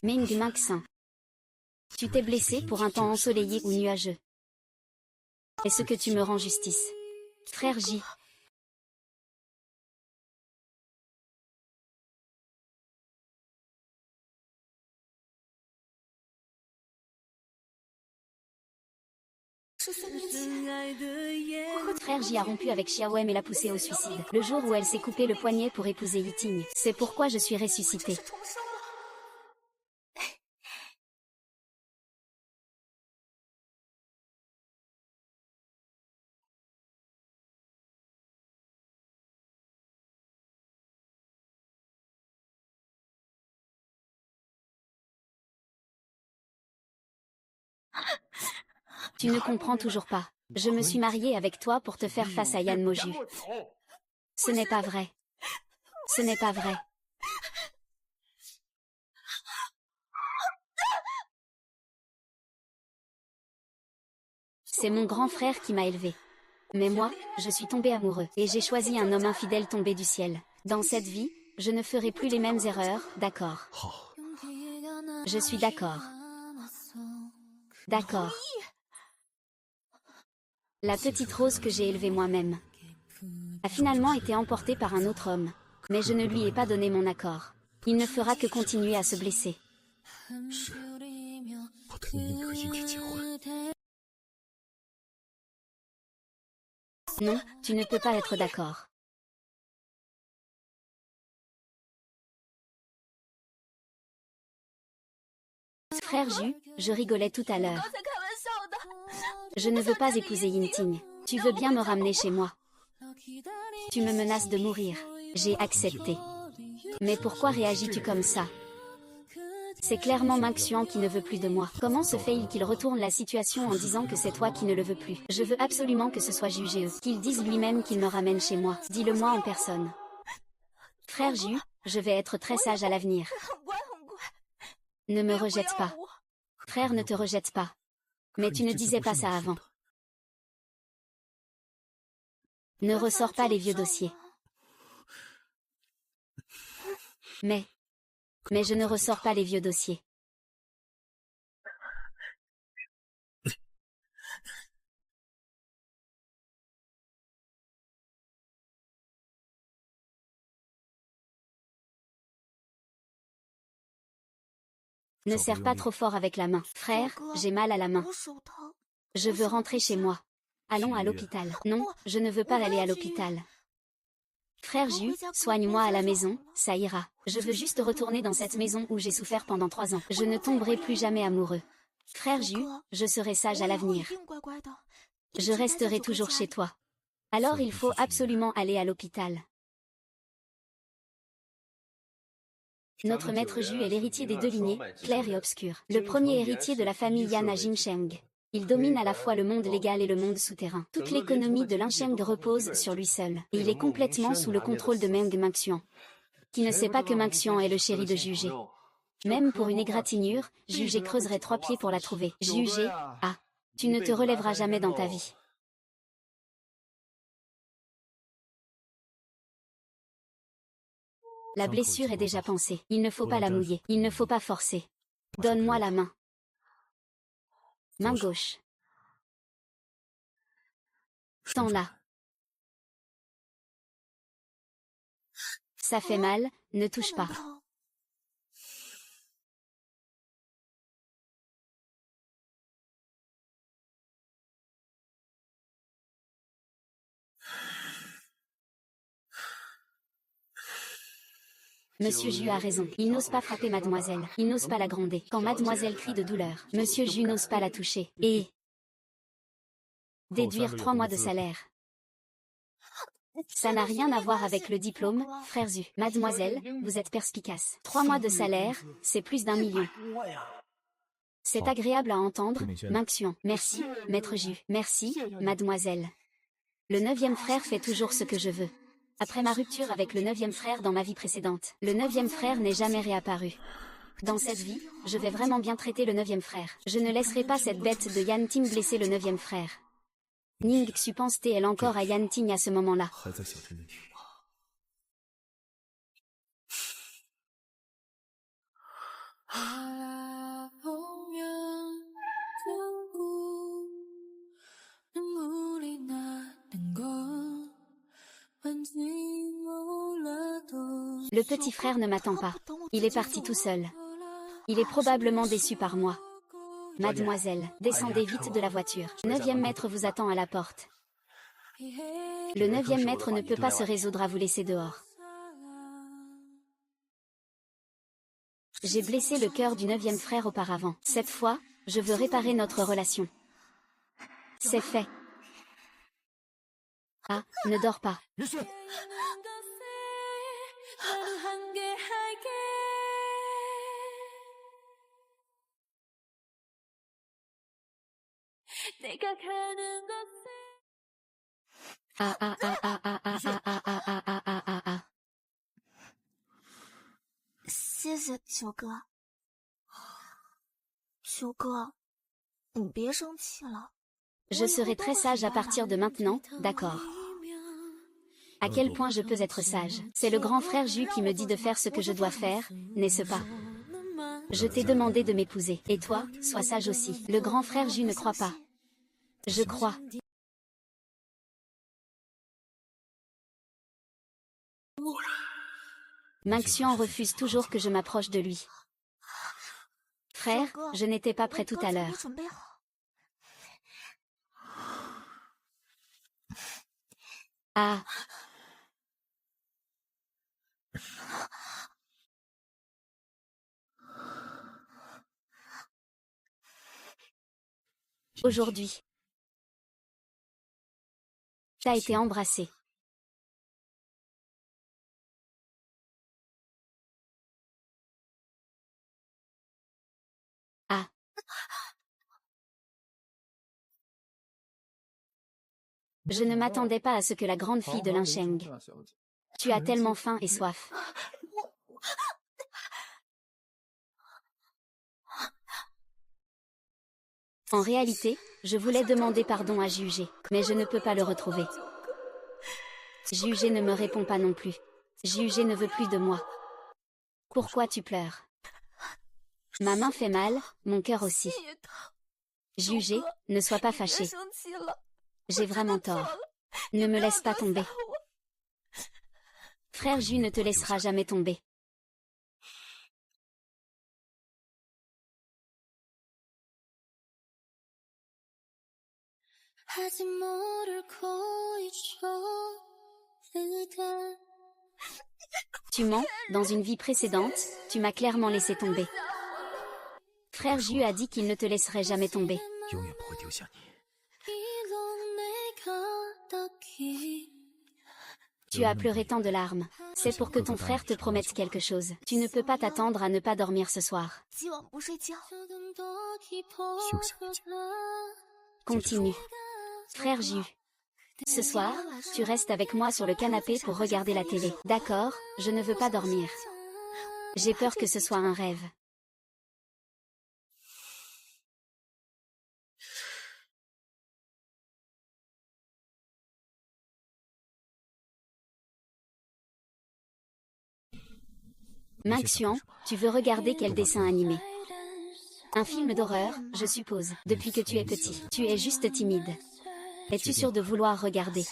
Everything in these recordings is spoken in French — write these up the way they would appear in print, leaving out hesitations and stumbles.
Meng Mingxin. Tu t'es blessé pour un temps ensoleillé ou nuageux. Est-ce que tu me rends justice? Frère J. Frère J a rompu avec Xiaowem et l'a poussée au suicide, le jour où elle s'est coupé le poignet pour épouser Yiting. C'est pourquoi je suis ressuscité. Tu ne comprends toujours pas. Je me suis mariée avec toi pour te faire face à Yan Moju. Ce n'est pas vrai. Ce n'est pas vrai. C'est mon grand frère qui m'a élevé. Mais moi, je suis tombé amoureux, et j'ai choisi un homme infidèle tombé du ciel. Dans cette vie, je ne ferai plus les mêmes erreurs, d'accord? Je suis d'accord. D'accord. La petite rose que j'ai élevée moi-même a finalement été emportée par un autre homme. Mais je ne lui ai pas donné mon accord. Il ne fera que continuer à se blesser. Non, tu ne peux pas être d'accord. Frère Ju, je rigolais tout à l'heure. Je ne veux pas épouser Yinting. Tu veux bien me ramener chez moi. Tu me menaces de mourir. J'ai accepté. Mais pourquoi réagis-tu comme ça? C'est clairement Mingxian qui ne veut plus de moi. Comment se fait-il qu'il retourne la situation en disant que c'est toi qui ne le veux plus? Je veux absolument que ce soit jugé, qu'il dise lui-même qu'il me ramène chez moi. Dis-le-moi en personne. Frère Ju, je vais être très sage à l'avenir. Ne me rejette pas. Frère ne te rejette pas. Mais tu ne disais pas ça avant. Ne ressors pas les vieux dossiers. Mais je ne ressors pas les vieux dossiers. Ne serre pas trop fort avec la main. Frère, j'ai mal à la main. Je veux rentrer chez moi. Allons à l'hôpital. Non, je ne veux pas aller à l'hôpital. Frère Ju, soigne-moi à la maison, ça ira. Je veux juste retourner dans cette maison où j'ai souffert pendant 3 ans. Je ne tomberai plus jamais amoureux. Frère Ju, je serai sage à l'avenir. Je resterai toujours chez toi. Alors il faut absolument aller à l'hôpital. Notre maître Ju est l'héritier des 2 lignées, claires et obscures. Le premier héritier de la famille Yan à Jingsheng. Il domine à la fois le monde légal et le monde souterrain. Toute l'économie de Linsheng repose sur lui seul. Et il est complètement sous le contrôle de Meng Mingxian, qui ne sait pas que Mingxian est le chéri de Jugé. Même pour une égratignure, Jugé creuserait 3 pieds pour la trouver. Jugé, ah, tu ne te relèveras jamais dans ta vie. La blessure est déjà pensée. Il ne faut pas la mouiller. Il ne faut pas forcer. Donne-moi la main. Main gauche. Tends-la. Ça fait mal, ne touche pas. Monsieur Ju a raison. Il n'ose pas frapper mademoiselle. Il n'ose pas la gronder. Quand mademoiselle crie de douleur, Monsieur Ju n'ose pas la toucher. Et déduire 3 mois de salaire. Ça n'a rien à voir avec le diplôme, frère Zu. Mademoiselle, vous êtes perspicace. 3 mois de salaire, c'est plus d'1 million. C'est agréable à entendre, Mingxian. Merci, maître Ju. Merci, mademoiselle. Le 9e frère fait toujours ce que je veux. Après ma rupture avec le 9e frère dans ma vie précédente, le 9e frère n'est jamais réapparu. Dans cette vie, je vais vraiment bien traiter le 9e frère. Je ne laisserai pas cette bête de Yanting blesser le 9e frère. Ning Xu pense-t-elle encore à Yanting à ce moment-là? Le petit frère ne m'attend pas. Il est parti tout seul. Il est probablement déçu par moi. Mademoiselle, descendez vite de la voiture. 9e maître vous attend à la porte. Le 9e maître ne peut pas se résoudre à vous laisser dehors. J'ai blessé le cœur du 9e frère auparavant. Cette fois, je veux réparer notre relation. C'est fait. Ah, ne dors pas. Ah ah ah ah ah ah ah ah ah ah ah ah ah ah. 谢谢九哥。九哥，你别生气了。Je serai très sage à partir de maintenant, d'accord. À quel point je peux être sage? C'est le grand frère Jus qui me dit de faire ce que je dois faire, n'est-ce pas? Je t'ai demandé de m'épouser. Et toi, sois sage aussi. Le grand frère Jus ne croit pas. Je crois. Minxian refuse toujours que je m'approche de lui. Frère, je n'étais pas prêt tout à l'heure. Ah. Aujourd'hui. T'as été embrassé. Ah. Je ne m'attendais pas à ce que la grande fille de Linsheng. Tu as tellement faim et soif. En réalité, je voulais demander pardon à Jugé, mais je ne peux pas le retrouver. Jugé ne me répond pas non plus. Jugé ne veut plus de moi. Pourquoi tu pleures? Ma main fait mal, mon cœur aussi. Jugé, ne sois pas fâché. J'ai vraiment tort. Ne me laisse pas tomber. Frère Jus ne te laissera jamais tomber. Tu mens, dans une vie précédente, tu m'as clairement laissé tomber. Frère Jus a dit qu'il ne te laisserait jamais tomber. Tu as pleuré tant de larmes. C'est pour que ton frère te promette quelque chose. Tu ne peux pas t'attendre à ne pas dormir ce soir. Continue. Frère Jus. Ce soir, tu restes avec moi sur le canapé pour regarder la télé. D'accord, je ne veux pas dormir. J'ai peur que ce soit un rêve. Minxian, tu veux regarder quel dessin animé? Un film d'horreur, je suppose, depuis que tu es petit. Tu es juste timide. Es-tu sûr de vouloir regarder?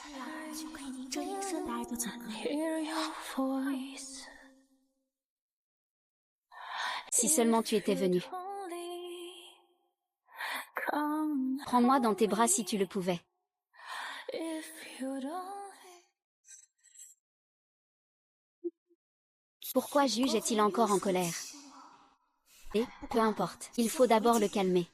Si seulement tu étais venu. Prends-moi dans tes bras si tu le pouvais. Pourquoi Juge est-il encore en colère? Et, peu importe, il faut d'abord le calmer.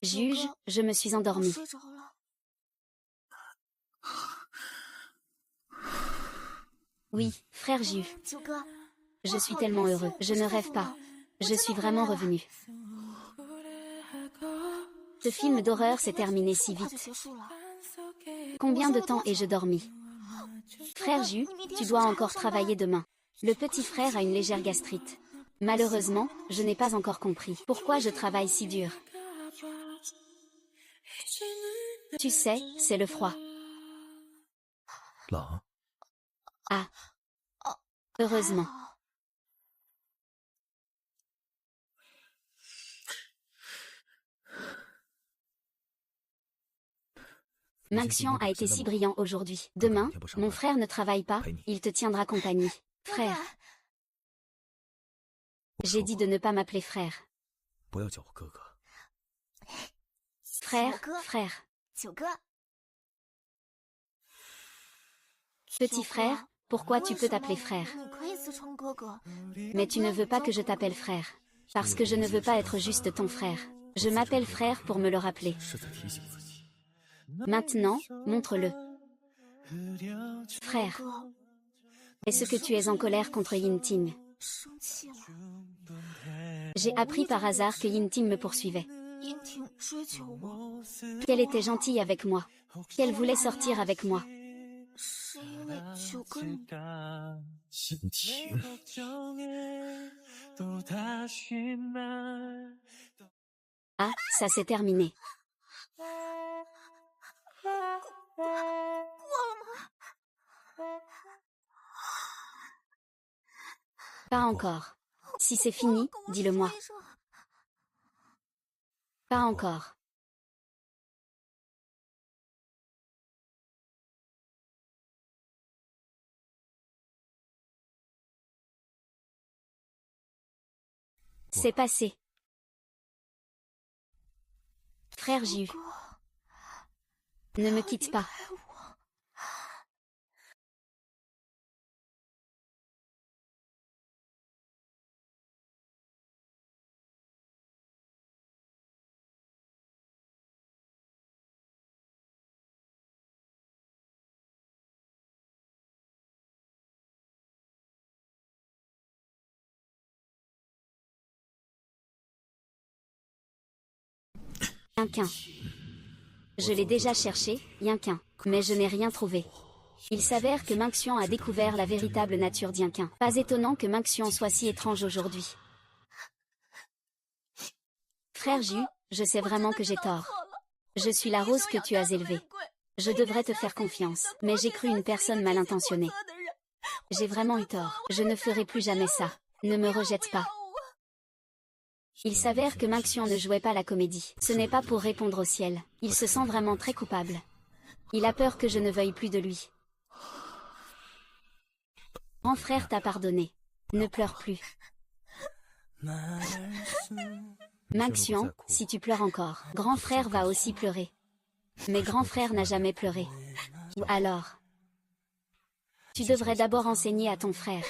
Juge, je me suis endormie. Oui, frère Jus. Je suis tellement heureux. Je ne rêve pas. Je suis vraiment revenu. Ce film d'horreur s'est terminé si vite. Combien de temps ai-je dormi? Frère Jus, tu dois encore travailler demain. Le petit frère a une légère gastrite. Malheureusement, je n'ai pas encore compris pourquoi je travaille si dur. Tu sais, c'est le froid. Ah. Heureusement. Minxian a été si brillant aujourd'hui. Demain, mon frère ne travaille pas, il te tiendra compagnie. Frère. J'ai dit de ne pas m'appeler frère. Frère, frère. Petit frère, pourquoi tu peux t'appeler frère? Mais tu ne veux pas que je t'appelle frère. Parce que je ne veux pas être juste ton frère. Je m'appelle frère pour me le rappeler. Maintenant, montre-le. Frère. Est-ce que tu es en colère contre Yinting? J'ai appris par hasard que Yinting me poursuivait. Qu'elle était gentille avec moi. Qu'elle voulait sortir avec moi. Ah, ça s'est terminé. Pas encore. Si c'est fini, dis-le-moi. Pas encore. C'est passé. Frère Jiu. Ne me quitte pas. Yinquin. Je l'ai déjà cherché, Yinquin, mais je n'ai rien trouvé. Il s'avère que Minxian a découvert la véritable nature d'Yinquin. Pas étonnant que Minxian soit si étrange aujourd'hui. Frère Jiu, je sais vraiment que j'ai tort. Je suis la rose que tu as élevée. Je devrais te faire confiance, mais j'ai cru une personne mal intentionnée. J'ai vraiment eu tort. Je ne ferai plus jamais ça. Ne me rejette pas. Il s'avère que Minxian ne jouait pas la comédie. Ce n'est pas pour répondre au ciel. Il se sent vraiment très coupable. Il a peur que je ne veuille plus de lui. Grand frère t'a pardonné. Ne pleure plus. Minxian, si tu pleures encore, grand frère va aussi pleurer. Mais grand frère n'a jamais pleuré. Ou alors, tu devrais d'abord enseigner à ton frère.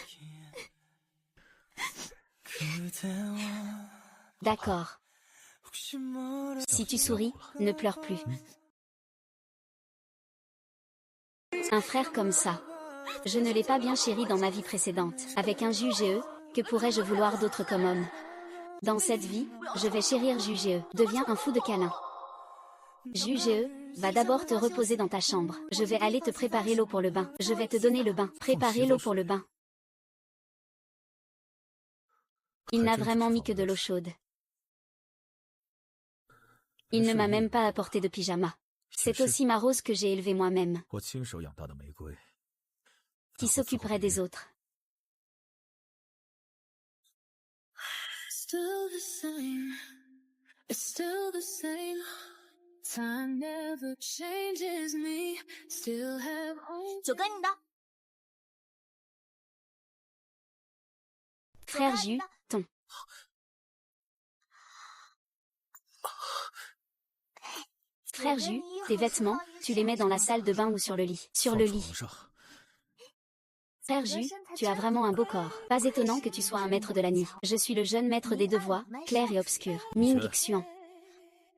D'accord. Si tu souris, ne pleure plus. Un frère comme ça. Je ne l'ai pas bien chéri dans ma vie précédente. Avec un Juge, que pourrais-je vouloir d'autre comme homme? Dans cette vie, je vais chérir Juge. Deviens un fou de câlin. Juge, va d'abord te reposer dans ta chambre. Je vais aller te préparer l'eau pour le bain. Je vais te donner le bain. Préparer l'eau pour le bain. Il n'a vraiment mis que de l'eau chaude. Il ne m'a même pas apporté de pyjama. C'est aussi ma rose que j'ai élevée moi-même. Qui s'occuperait des autres. Frère Jiu, ton. Frère Jiu, tes vêtements, tu les mets dans la salle de bain ou sur le lit. Sur le lit. Frère Jiu, tu as vraiment un beau corps. Pas étonnant que tu sois un maître de la nuit. Je suis le jeune maître des deux voix, clair et obscur. Ming Xuan.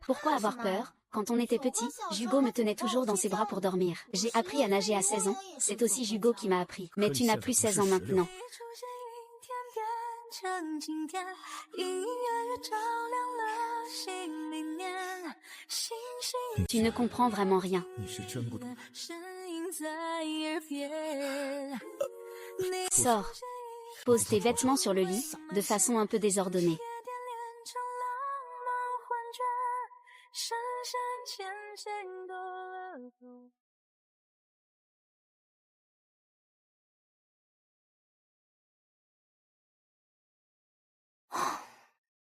Pourquoi avoir peur? Quand on était petit, Jugo me tenait toujours dans ses bras pour dormir. J'ai appris à nager à 16 ans, c'est aussi Jugo qui m'a appris. Mais tu n'as plus 16 ans maintenant. Tu ne comprends vraiment rien. Sors. Pose tes vêtements sur le lit, de façon un peu désordonnée.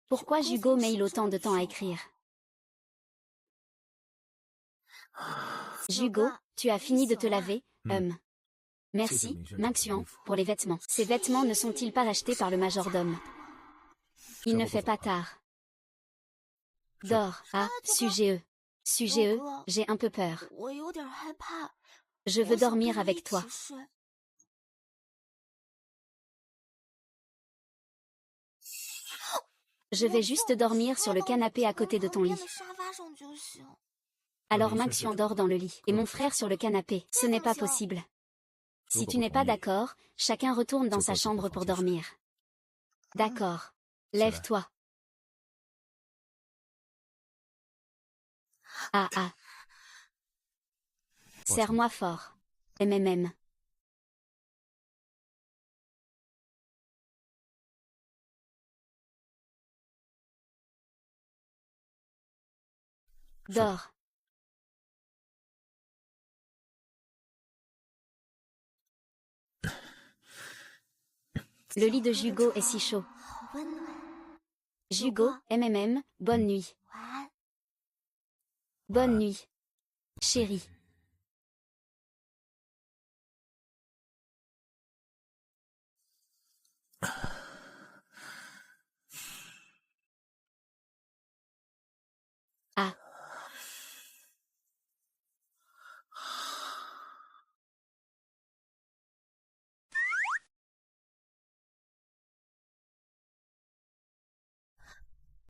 Pourquoi Jugo met-il autant de temps à écrire? Jugo, tu as fini de te laver, Merci, Minxian, pour les vêtements. Ces vêtements ne sont-ils pas achetés par le majordome? Il ne fait pas tard. Dors, sujet E. Sujet E, j'ai un peu peur. Je veux dormir avec toi. Je vais juste dormir sur le canapé à côté de ton lit. Alors Minxian dort dans le lit, et mon frère sur le canapé. Ce n'est pas possible. Si tu n'es pas d'accord, chacun retourne dans sa chambre pour dormir. D'accord. Lève-toi. Serre-moi fort. MMM. Dors. Le lit de Jugo est si chaud. Jugo, MMM, bonne nuit. Bonne nuit. Chérie.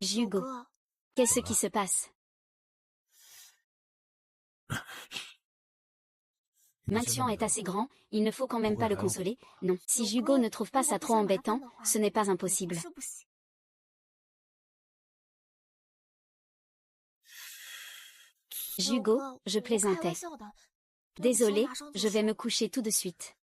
Jugo. Qu'est-ce qui se passe? Minxian est assez grand, il ne faut quand même pas le consoler, non. Si Jugo ne trouve pas ça trop embêtant, ce n'est pas impossible. Jugo, je plaisantais. Désolé, je vais me coucher tout de suite.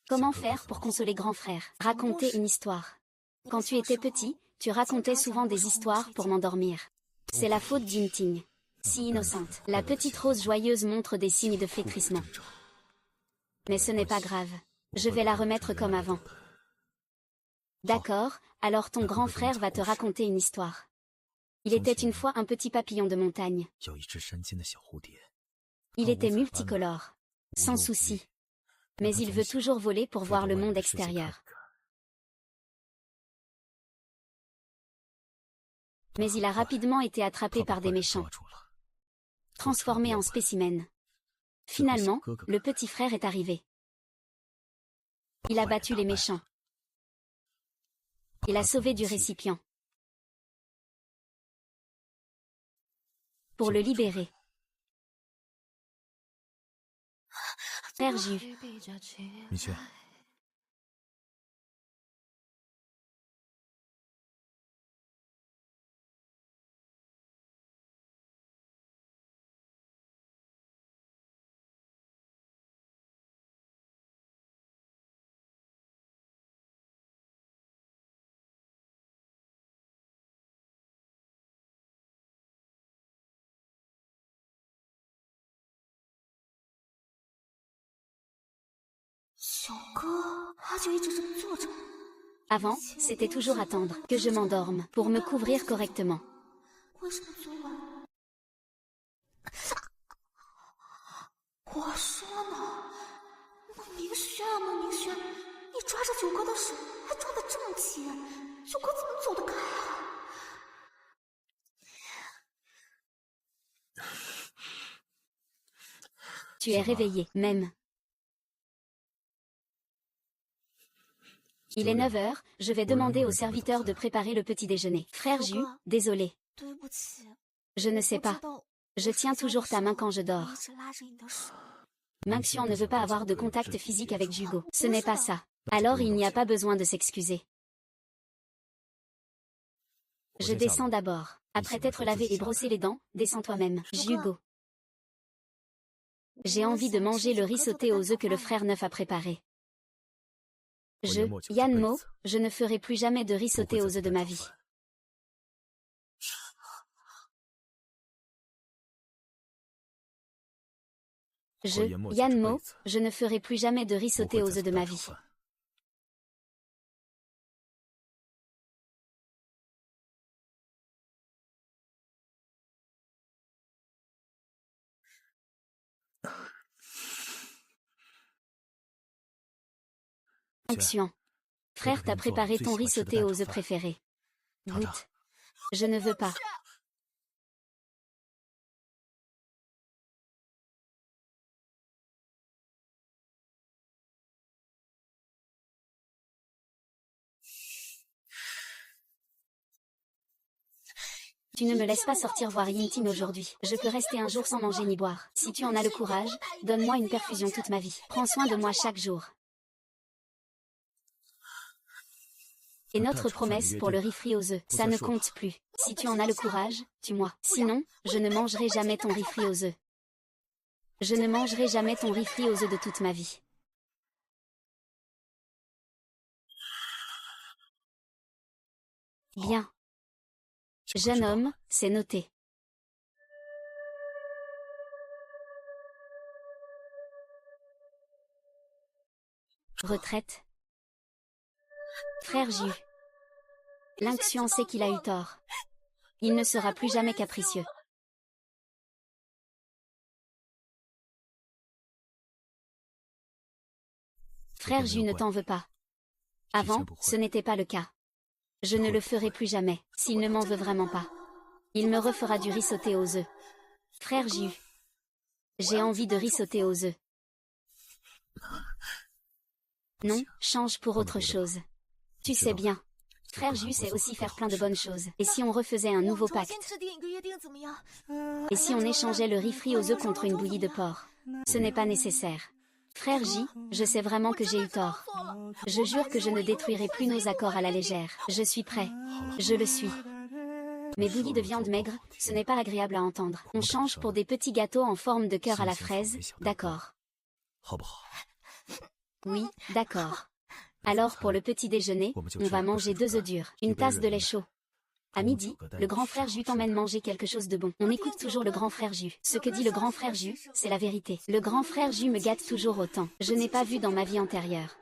Comment faire pour consoler grand frère? Raconter une histoire. Quand tu étais petit, tu racontais souvent des histoires pour m'endormir. C'est la faute d'Yinting. Si innocente. La petite rose joyeuse montre des signes de flétrissement. Mais ce n'est pas grave. Je vais la remettre comme avant. D'accord, alors ton grand frère va te raconter une histoire. Il était une fois un petit papillon de montagne. Il était multicolore. Sans souci. Mais il veut toujours voler pour voir le monde extérieur. Mais il a rapidement été attrapé par des méchants. Transformé en spécimen. Finalement, le petit frère est arrivé. Il a battu les méchants. Il a sauvé du récipient. Pour le libérer. Perdu. Monsieur. Avant, c'était toujours attendre que je m'endorme pour me couvrir correctement. Tu es réveillé, même. Il est 9 heures, je vais demander au serviteur de préparer le petit déjeuner. Frère Ju, désolé. Je ne sais pas. Je tiens toujours ta main quand je dors. Minxian ne veut pas avoir de contact physique avec Jugo. Ce n'est pas ça. Alors il n'y a pas besoin de s'excuser. Je descends d'abord. Après t'être lavé et brossé les dents, descends toi-même. Jugo. J'ai envie de manger le riz sauté aux œufs que le frère neuf a préparé. Yanmo, je ne ferai plus jamais de riz sauté aux œufs de ma vie. Yanmo, je ne ferai plus jamais de riz sauté aux œufs de ma vie. Xian. Frère t'a préparé ton riz sauté aux œufs préférés. Goûte. Je ne veux pas. Tu ne me laisses pas sortir voir Yintin aujourd'hui. Je peux rester un jour sans manger ni boire. Si tu en as le courage, donne-moi une perfusion toute ma vie. Prends soin de moi chaque jour. Et notre promesse pour le riz frit aux œufs, ça ne compte plus. Si tu en as le courage, tue-moi. Sinon, je ne mangerai jamais ton riz frit aux œufs. Je ne mangerai jamais ton riz frit aux œufs de toute ma vie. Bien. Jeune homme, c'est noté. Retraite. Frère Jiu. Lin-Xuan sait qu'il a eu tort. Il ne sera plus jamais capricieux. Frère Jiu ne t'en veut pas. Avant, ce n'était pas le cas. Je ne le ferai plus jamais, s'il ne m'en veut vraiment pas. Il me refera du riz sauté aux œufs. Frère Jiu. J'ai envie de riz sauté aux œufs. Non, change pour autre chose. Tu sais bien. Frère Jiu sait aussi faire plein de bonnes choses. Et si on refaisait un nouveau pacte? Et si on échangeait le riz frit aux œufs contre une bouillie de porc? Ce n'est pas nécessaire. Frère J, je sais vraiment que j'ai eu tort. Je jure que je ne détruirai plus nos accords à la légère. Je suis prêt. Je le suis. Mais bouillie de viande maigre, ce n'est pas agréable à entendre. On change pour des petits gâteaux en forme de cœur à la fraise, d'accord. Oui, d'accord. Alors pour le petit déjeuner, on va manger 2 œufs durs, une tasse de lait chaud. À midi, le grand frère Ju t'emmène manger quelque chose de bon. On écoute toujours le grand frère Ju. Ce que dit le grand frère Ju, c'est la vérité. Le grand frère Ju me gâte toujours autant. Je n'ai pas vu dans ma vie antérieure.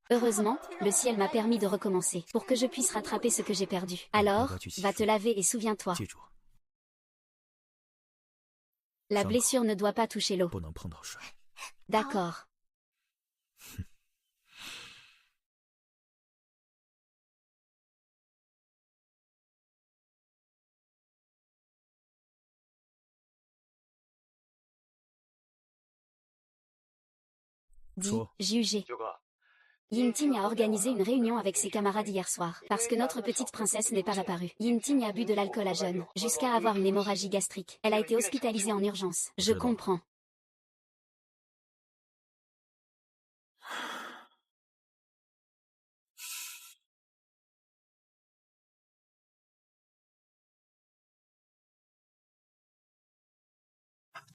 Heureusement, le ciel m'a permis de recommencer, pour que je puisse rattraper ce que j'ai perdu. Alors, va te laver et souviens-toi. La blessure ne doit pas toucher l'eau. D'accord. Dit, jugé. Yinting a organisé une réunion avec ses camarades hier soir, parce que notre petite princesse n'est pas apparue. Yinting a bu de l'alcool à jeun, jusqu'à avoir une hémorragie gastrique. Elle a été hospitalisée en urgence. Je comprends.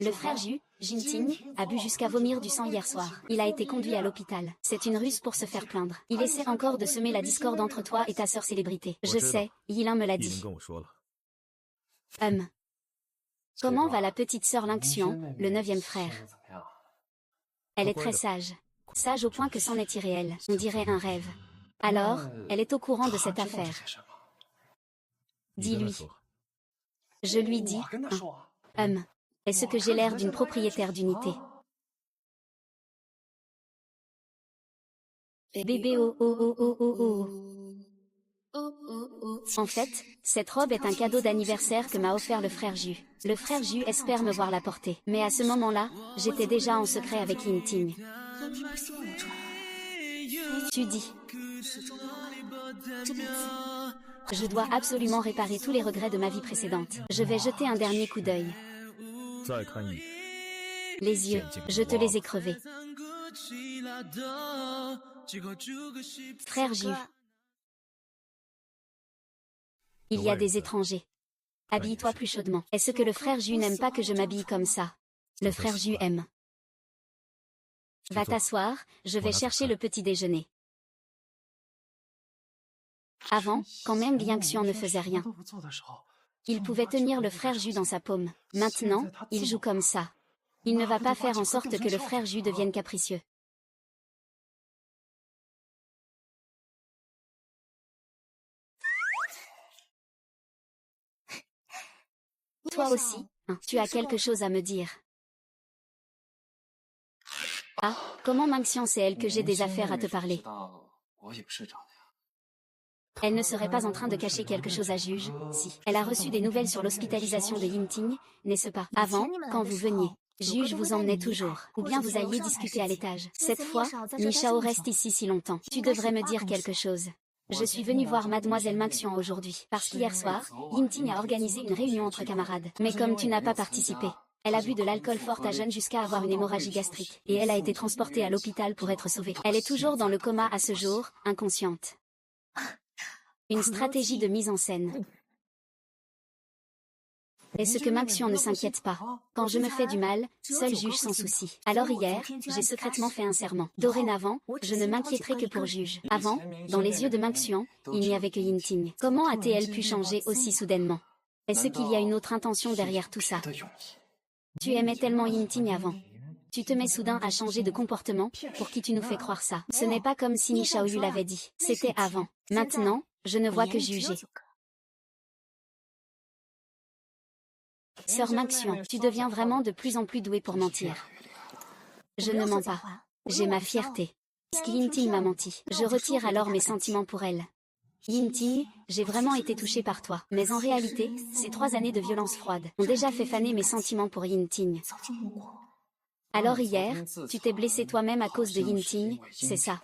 Le frère Ju, Jinting, a bu jusqu'à vomir du sang hier soir. Il a été conduit à l'hôpital. C'est une ruse pour se faire plaindre. Il essaie encore de semer la discorde entre toi et ta sœur célébrité. Je sais, Yilin me l'a dit. Comment va la petite sœur Lin-Xuan, le 9e frère? Elle est très sage. Sage au point que c'en est irréel. On dirait un rêve. Alors, elle est au courant de cette affaire. Dis-lui. Je lui dis, Est-ce que j'ai l'air d'une propriétaire d'unité? Bébé oh oh oh oh oh oh. En fait, cette robe est un cadeau d'anniversaire que m'a offert le frère Ju. Le frère Ju espère me voir la porter. Mais à ce moment-là, j'étais déjà en secret avec Yinting. Tu dis. Je dois absolument réparer tous les regrets de ma vie précédente. Je vais jeter un dernier coup d'œil. Les yeux, je te les ai crevés. Frère Ju. Il y a des étrangers. Habille-toi plus chaudement. Est-ce que le frère Ju n'aime pas que je m'habille comme ça? Le frère Ju aime. Va t'asseoir, je vais chercher le petit déjeuner. Avant, quand même Lin-Xuan ne faisait rien. Il pouvait tenir le frère Ju dans sa paume. Maintenant, il joue comme ça. Il ne va pas faire en sorte que le frère Ju devienne capricieux. Toi aussi, tu as quelque chose à me dire. Ah, comment Lin-Xuan sait elle que j'ai des affaires à te parler? Elle ne serait pas en train de cacher quelque chose à Juge, si. Elle a reçu des nouvelles sur l'hospitalisation de Yinting, n'est-ce pas? Avant, quand vous veniez, Juge vous emmenait toujours, ou bien vous alliez discuter à l'étage. Cette fois, Nishao reste ici si longtemps. Tu devrais me dire quelque chose. Je suis venue voir Mademoiselle Minxian aujourd'hui, parce qu'hier soir, Yinting a organisé une réunion entre camarades. Mais comme tu n'as pas participé, elle a bu de l'alcool fort à jeun jusqu'à avoir une hémorragie gastrique, et elle a été transportée à l'hôpital pour être sauvée. Elle est toujours dans le coma à ce jour, inconsciente. Une stratégie de mise en scène. Est-ce que Minxian ne s'inquiète pas? Quand je me fais du mal, seul Juge s'en soucie. Alors hier, j'ai secrètement fait un serment. Dorénavant, je ne m'inquiéterai que pour Juge. Avant, dans les yeux de Minxian, il n'y avait que Yinting. Comment a-t-elle pu changer aussi soudainement? Est-ce qu'il y a une autre intention derrière tout ça? Tu aimais tellement Yinting avant. Tu te mets soudain à changer de comportement, pour qui tu nous fais croire ça? Ce n'est pas comme si Nishao Yu l'avait dit. C'était avant. Maintenant, je ne vois que juger. Sœur Minxian, tu deviens vraiment de plus en plus douée pour mentir. Je ne mens pas. J'ai ma fierté. Puisque Yinting m'a menti, je retire alors mes sentiments pour elle. Yinting, j'ai vraiment été touchée par toi. Mais en réalité, ces 3 années de violence froide ont déjà fait faner mes sentiments pour Yinting. Alors hier, tu t'es blessé toi-même à cause de Yinting, c'est ça?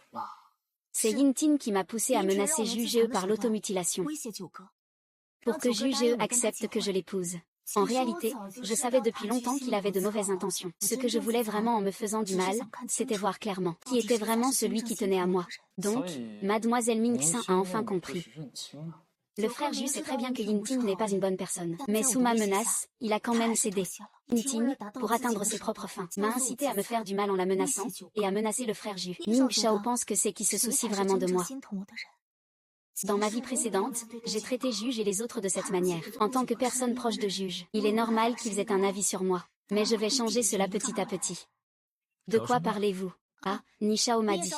C'est Yinting qui m'a poussé à menacer Juge par l'automutilation. Pour que Juge accepte que je l'épouse. En réalité, je savais depuis longtemps qu'il avait de mauvaises intentions. Ce que je voulais vraiment en me faisant du mal, c'était voir clairement qui était vraiment celui qui tenait à moi. Donc, Mademoiselle Minxian a enfin compris. Le frère Ju sait très bien que Yinting n'est pas une bonne personne. Mais sous ma menace, il a quand même cédé. Yinting, pour atteindre ses propres fins, m'a incité à me faire du mal en la menaçant, et à menacer le frère Ju. Minxian pense que c'est qui se soucie vraiment de moi. Dans ma vie précédente, j'ai traité Juge et les autres de cette manière. En tant que personne proche de Juge, il est normal qu'ils aient un avis sur moi. Mais je vais changer cela petit à petit. De quoi parlez-vous? Ah, Nishao m'a dit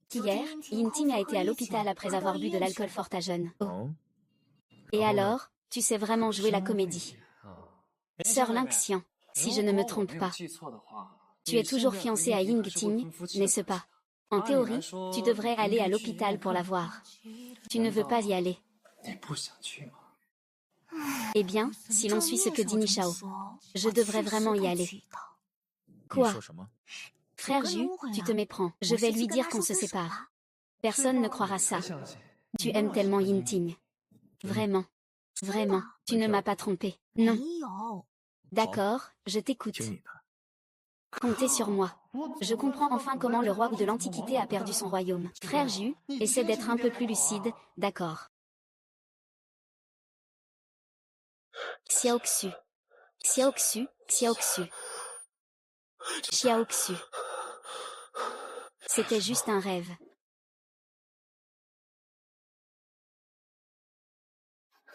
qu'hier, Yinting a été à l'hôpital après avoir bu de l'alcool fort à jeun. Oh. Et alors, tu sais vraiment jouer la comédie. Sœur Minxian, si je ne me trompe pas, tu es toujours fiancée à Yinting, n'est-ce pas? En théorie, tu devrais aller à l'hôpital pour la voir. Tu ne veux pas y aller. Eh bien, si l'on suit ce que dit Nishao, je devrais vraiment y aller. Quoi? Frère Ju, tu te méprends. Je vais lui dire qu'on se sépare. Personne ne croira ça. Tu aimes tellement Yinting. Vraiment. Vraiment, tu ne m'as pas trompé. Non. D'accord, je t'écoute. Comptez sur moi. Je comprends enfin comment le roi de l'Antiquité a perdu son royaume. Frère Ju, essaie d'être un peu plus lucide, d'accord. Xiaoxu. Xiaoxu, Xiaoxu. Xiaoxu. C'était juste un rêve.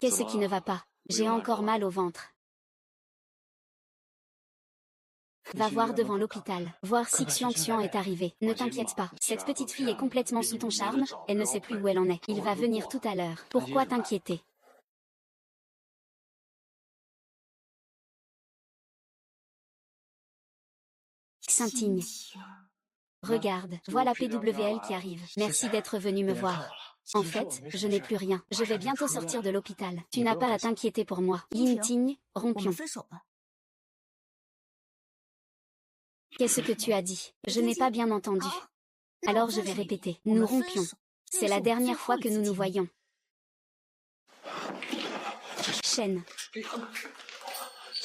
Qu'est-ce qui ne va pas? J'ai encore mal au ventre. Va voir devant l'hôpital, voir si Xiangxian est arrivé. Ne t'inquiète pas, cette petite fille est complètement sous ton charme, elle ne sait plus où elle en est. Il va venir tout à l'heure. Pourquoi t'inquiéter? Xinting. Regarde, voilà PWL qui arrive. Merci d'être venu me voir. En fait, je n'ai plus rien. Je vais bientôt sortir de l'hôpital. Tu n'as pas à t'inquiéter pour moi. Yinting, rompions. Qu'est-ce que tu as dit? Je n'ai pas bien entendu. Alors je vais répéter. Nous rompions. C'est la dernière fois que nous nous voyons. Shen.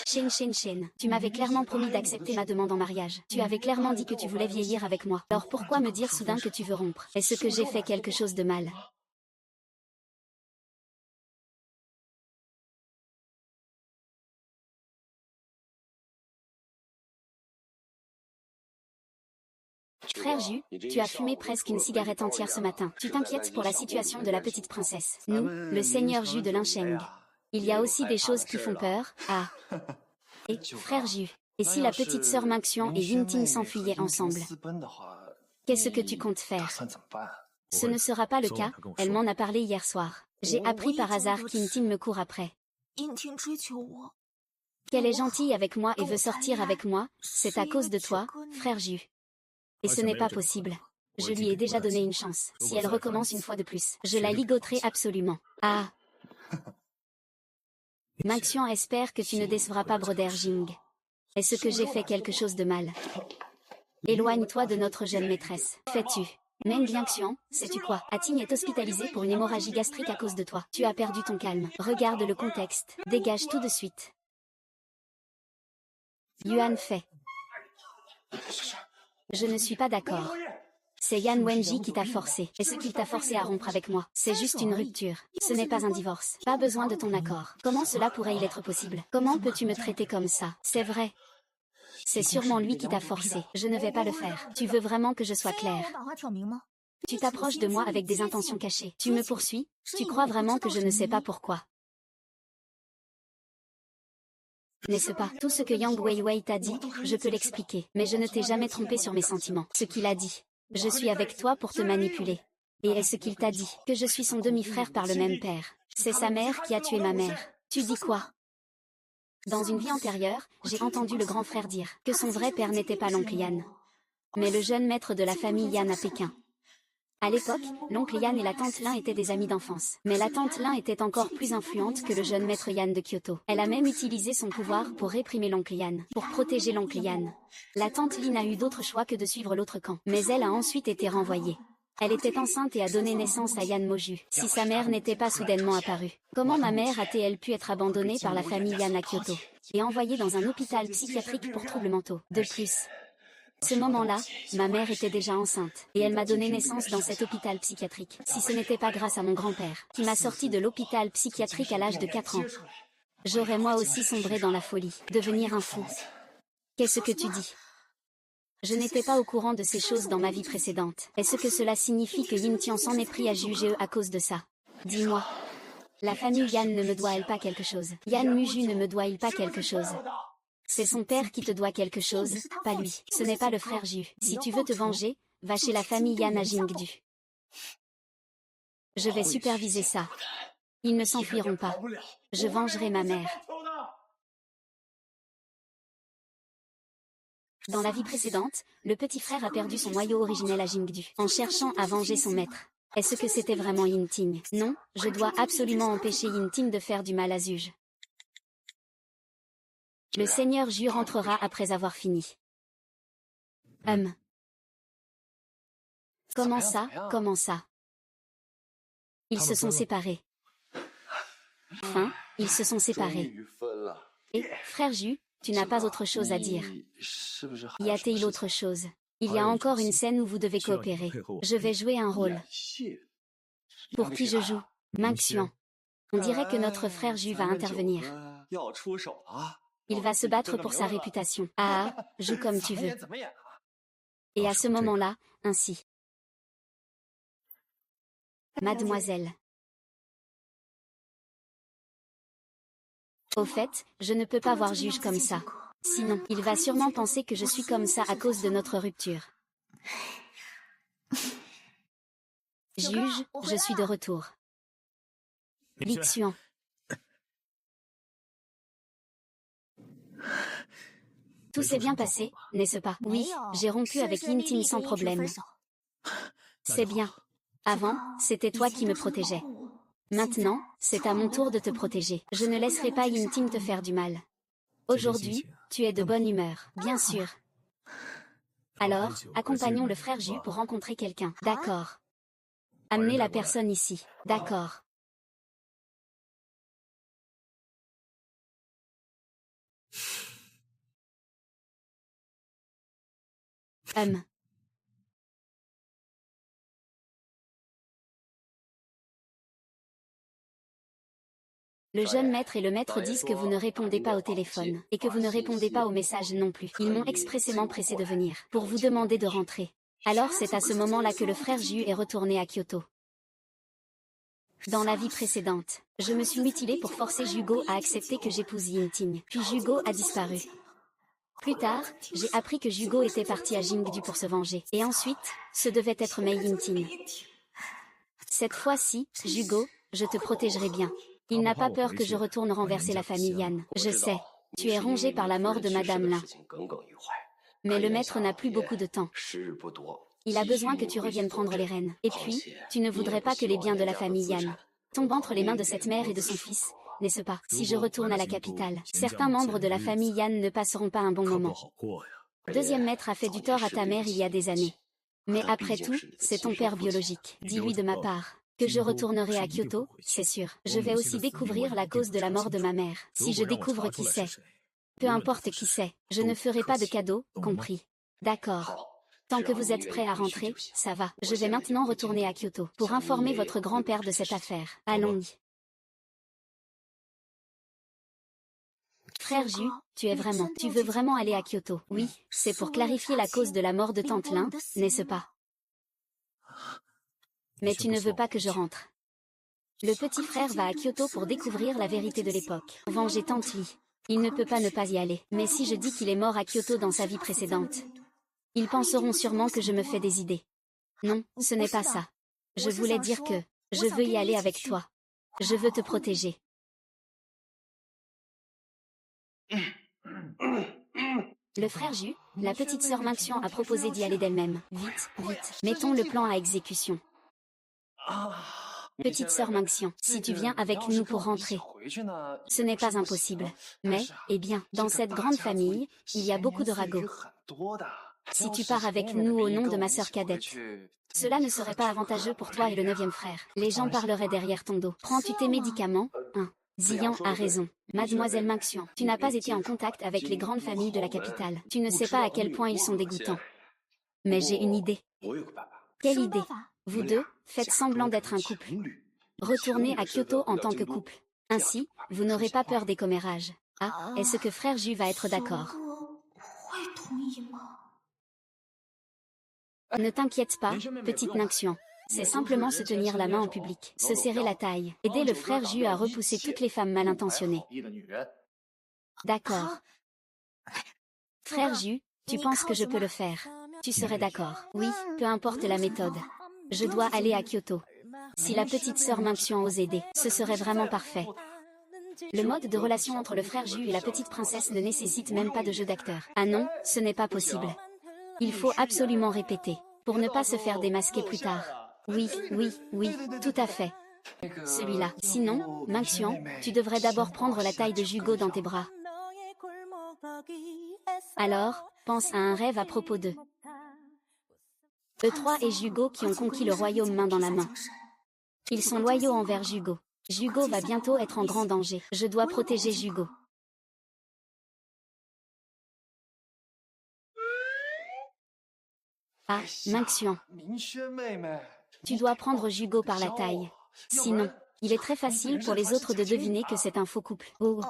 Shen. Tu m'avais clairement promis d'accepter ma demande en mariage. Tu avais clairement dit que tu voulais vieillir avec moi. Alors pourquoi me dire soudain que tu veux rompre? Est-ce que j'ai fait quelque chose de mal? Frère Ju, tu as fumé presque une cigarette entière ce matin. Tu t'inquiètes pour la situation de la petite princesse. Nous, le seigneur Ju de Linsheng. Il y a aussi des choses qui font peur. Ah. Et, frère Ju, et si la petite sœur Minxian et Yinting s'enfuyaient ensemble? Qu'est-ce que tu comptes faire? Ce ne sera pas le cas, elle m'en a parlé hier soir. J'ai appris par hasard qu'Yinting me court après. Qu'elle est gentille avec moi et veut sortir avec moi, c'est à cause de toi, frère Ju. Et ce n'est pas possible. Je lui ai déjà donné une chance. Si elle recommence une fois de plus, je la ligoterai absolument. Ah. Maxian espère que tu ne décevras pas Brother Jing. Est-ce que j'ai fait quelque chose de mal? Éloigne-toi de notre jeune maîtresse. Fais-tu? Meng Liangxian, sais-tu quoi? Ating est hospitalisé pour une hémorragie gastrique à cause de toi. Tu as perdu ton calme. Regarde le contexte. Dégage tout de suite. Yuan fait. Je ne suis pas d'accord. C'est Yan Wenji qui t'a forcé. Est-ce qu'il t'a forcé à rompre avec moi? C'est juste une rupture. Ce n'est pas un divorce. Pas besoin de ton accord. Comment cela pourrait-il être possible? Comment peux-tu me traiter comme ça? C'est vrai. C'est sûrement lui qui t'a forcé. Je ne vais pas le faire. Tu veux vraiment que je sois claire? Tu t'approches de moi avec des intentions cachées. Tu me poursuis? Tu crois vraiment que je ne sais pas pourquoi? N'est-ce pas? Tout ce que Yang Weiwei t'a dit, je peux l'expliquer. Mais je ne t'ai jamais trompé sur mes sentiments. Ce qu'il a dit. Je suis avec toi pour te manipuler. Et est-ce qu'il t'a dit? Que je suis son demi-frère par le même père. C'est sa mère qui a tué ma mère. Tu dis quoi? Dans une vie antérieure, j'ai entendu le grand frère dire que son vrai père n'était pas l'oncle Yan, mais le jeune maître de la famille Yan à Pékin. À l'époque, l'oncle Yan et la tante Lin étaient des amis d'enfance. Mais la tante Lin était encore plus influente que le jeune maître Yan de Kyoto. Elle a même utilisé son pouvoir pour réprimer l'oncle Yan, pour protéger l'oncle Yan. La tante Lin n'a eu d'autre choix que de suivre l'autre camp. Mais elle a ensuite été renvoyée. Elle était enceinte et a donné naissance à Yan Moju, si sa mère n'était pas soudainement apparue. Comment ma mère a-t-elle pu être abandonnée par la famille Yan à Kyoto et envoyée dans un hôpital psychiatrique pour troubles mentaux? De plus, ce moment-là, ma mère était déjà enceinte, et elle m'a donné naissance dans cet hôpital psychiatrique. Si ce n'était pas grâce à mon grand-père, qui m'a sorti de l'hôpital psychiatrique à l'âge de 4 ans, j'aurais moi aussi sombré dans la folie, devenir un fou. Qu'est-ce que tu dis? Je n'étais pas au courant de ces choses dans ma vie précédente. Est-ce que cela signifie que Yin Tian s'en est pris à juger à cause de ça? Dis-moi. La famille Yan ne me doit-elle pas quelque chose? Yan Muju ne me doit-il pas quelque chose? C'est son père qui te doit quelque chose, pas lui. Ce n'est pas le frère Ju. Si tu veux te venger, va chez la famille Yan à Jingdu. Je vais superviser ça. Ils ne s'enfuiront pas. Je vengerai ma mère. Dans la vie précédente, le petit frère a perdu son noyau originel à Jingdu, en cherchant à venger son maître. Est-ce que c'était vraiment Yinting? Non, je dois absolument empêcher Yinting de faire du mal à Zuge. Le seigneur Ju rentrera après avoir fini. Comment ça, comment ça? Ils se sont séparés. Ils se sont séparés. Et, frère Ju, tu n'as pas autre chose à dire. Y a-t-il autre chose? Il y a encore une scène où vous devez coopérer. Je vais jouer un rôle. Pour qui je joue? Maxian. On dirait que notre frère Ju va intervenir. Il va se battre pour sa réputation. Ah, joue comme tu veux. Et à ce moment-là, ainsi. Mademoiselle. Au fait, je ne peux pas voir Juge comme ça. Sinon, il va sûrement penser que je suis comme ça à cause de notre rupture. Juge, je suis de retour. Li Xuan. Tout s'est bien passé, n'est-ce pas? Oui, j'ai rompu avec Yinting sans problème. C'est bien. Avant, c'était toi qui me protégeais. Maintenant, c'est à mon tour de te protéger. Je ne laisserai pas Yinting te faire du mal. Aujourd'hui, tu es de bonne humeur, bien sûr. Alors, accompagnons le frère Ju pour rencontrer quelqu'un. D'accord. Amenez la personne ici. D'accord. Le jeune maître et le maître disent que vous ne répondez pas au téléphone, et que vous ne répondez pas aux messages non plus. Ils m'ont expressément pressé de venir, pour vous demander de rentrer. Alors c'est à ce moment-là que le frère Ju est retourné à Kyoto. Dans la vie précédente, je me suis mutilé pour forcer Jugo à accepter que j'épouse Yinting. Puis Jugo a disparu. Plus tard, j'ai appris que Jugo était parti à Jingdu pour se venger. Et ensuite, ce devait être Mei Yinting. Cette fois-ci, Jugo, je te protégerai bien. Il n'a pas peur que je retourne renverser la famille Yan. Je sais, tu es rongé par la mort de Madame Lin. Mais le maître n'a plus beaucoup de temps. Il a besoin que tu reviennes prendre les rênes. Et puis, tu ne voudrais pas que les biens de la famille Yan tombent entre les mains de cette mère et de son fils, n'est-ce pas? Si je retourne à la capitale, certains membres de la famille Yan ne passeront pas un bon moment. Deuxième maître a fait du tort à ta mère il y a des années. Mais après tout, c'est ton père biologique. Dis-lui de ma part que je retournerai à Kyoto, c'est sûr. Je vais aussi découvrir la cause de la mort de ma mère. Si je découvre qui c'est, peu importe qui c'est, je ne ferai pas de cadeau, compris? D'accord. Tant que vous êtes prêt à rentrer, ça va. Je vais maintenant retourner à Kyoto pour informer votre grand-père de cette affaire. Allons-y. Frère Ju, tu veux vraiment aller à Kyoto? Oui, c'est pour clarifier la cause de la mort de Tante Lin, n'est-ce pas? Mais tu ne veux pas que je rentre. Le petit frère va à Kyoto pour découvrir la vérité de l'époque. Venger Tante Li. Il ne peut pas ne pas y aller. Mais si je dis qu'il est mort à Kyoto dans sa vie précédente, ils penseront sûrement que je me fais des idées. Non, ce n'est pas ça. Je voulais dire que je veux y aller avec toi. Je veux te protéger. Le frère Ju, la petite sœur Minxian a proposé d'y aller d'elle-même. Vite, vite, mettons le plan à exécution. Petite sœur Minxian, si tu viens avec nous pour rentrer, ce n'est pas impossible. Mais, eh bien, dans cette grande famille, il y a beaucoup de ragots. Si tu pars avec nous au nom de ma sœur cadette, cela ne serait pas avantageux pour toi et le 9e frère. Les gens parleraient derrière ton dos. Prends-tu tes médicaments? Ziyan a raison. Mademoiselle Minxian, tu n'as pas été en contact avec les grandes familles de la capitale. Tu ne sais pas à quel point ils sont dégoûtants. Mais j'ai une idée. Quelle idée? Vous deux, faites semblant d'être un couple. Retournez à Kyoto en tant que couple. Ainsi, vous n'aurez pas peur des commérages. Ah, est-ce que frère Ju va être d'accord? Ne t'inquiète pas, petite Minxian. C'est simplement se tenir la main en public, se serrer la taille, aider le frère Ju à repousser toutes les femmes mal intentionnées. D'accord. Frère Ju, tu penses que je peux le faire? Tu serais d'accord? Oui, peu importe la méthode. Je dois aller à Kyoto. Si la petite sœur Minxian ose aider, ce serait vraiment parfait. Le mode de relation entre le frère Ju et la petite princesse ne nécessite même pas de jeu d'acteur. Ah non, ce n'est pas possible. Il faut absolument répéter, pour ne pas se faire démasquer plus tard. Oui, oui, oui, tout à fait. Celui-là. Sinon, Minxian, tu devrais d'abord prendre la taille de Jugo dans tes bras. Alors, pense à un rêve à propos d'eux. E3 et Jugo qui ont conquis le royaume main dans la main. Ils sont loyaux envers Jugo. Jugo va bientôt être en grand danger. Je dois protéger Jugo. Ah, Minxian. Tu dois prendre Jugo par la taille. Sinon, il est très facile pour les autres de deviner que c'est un faux couple. Oh.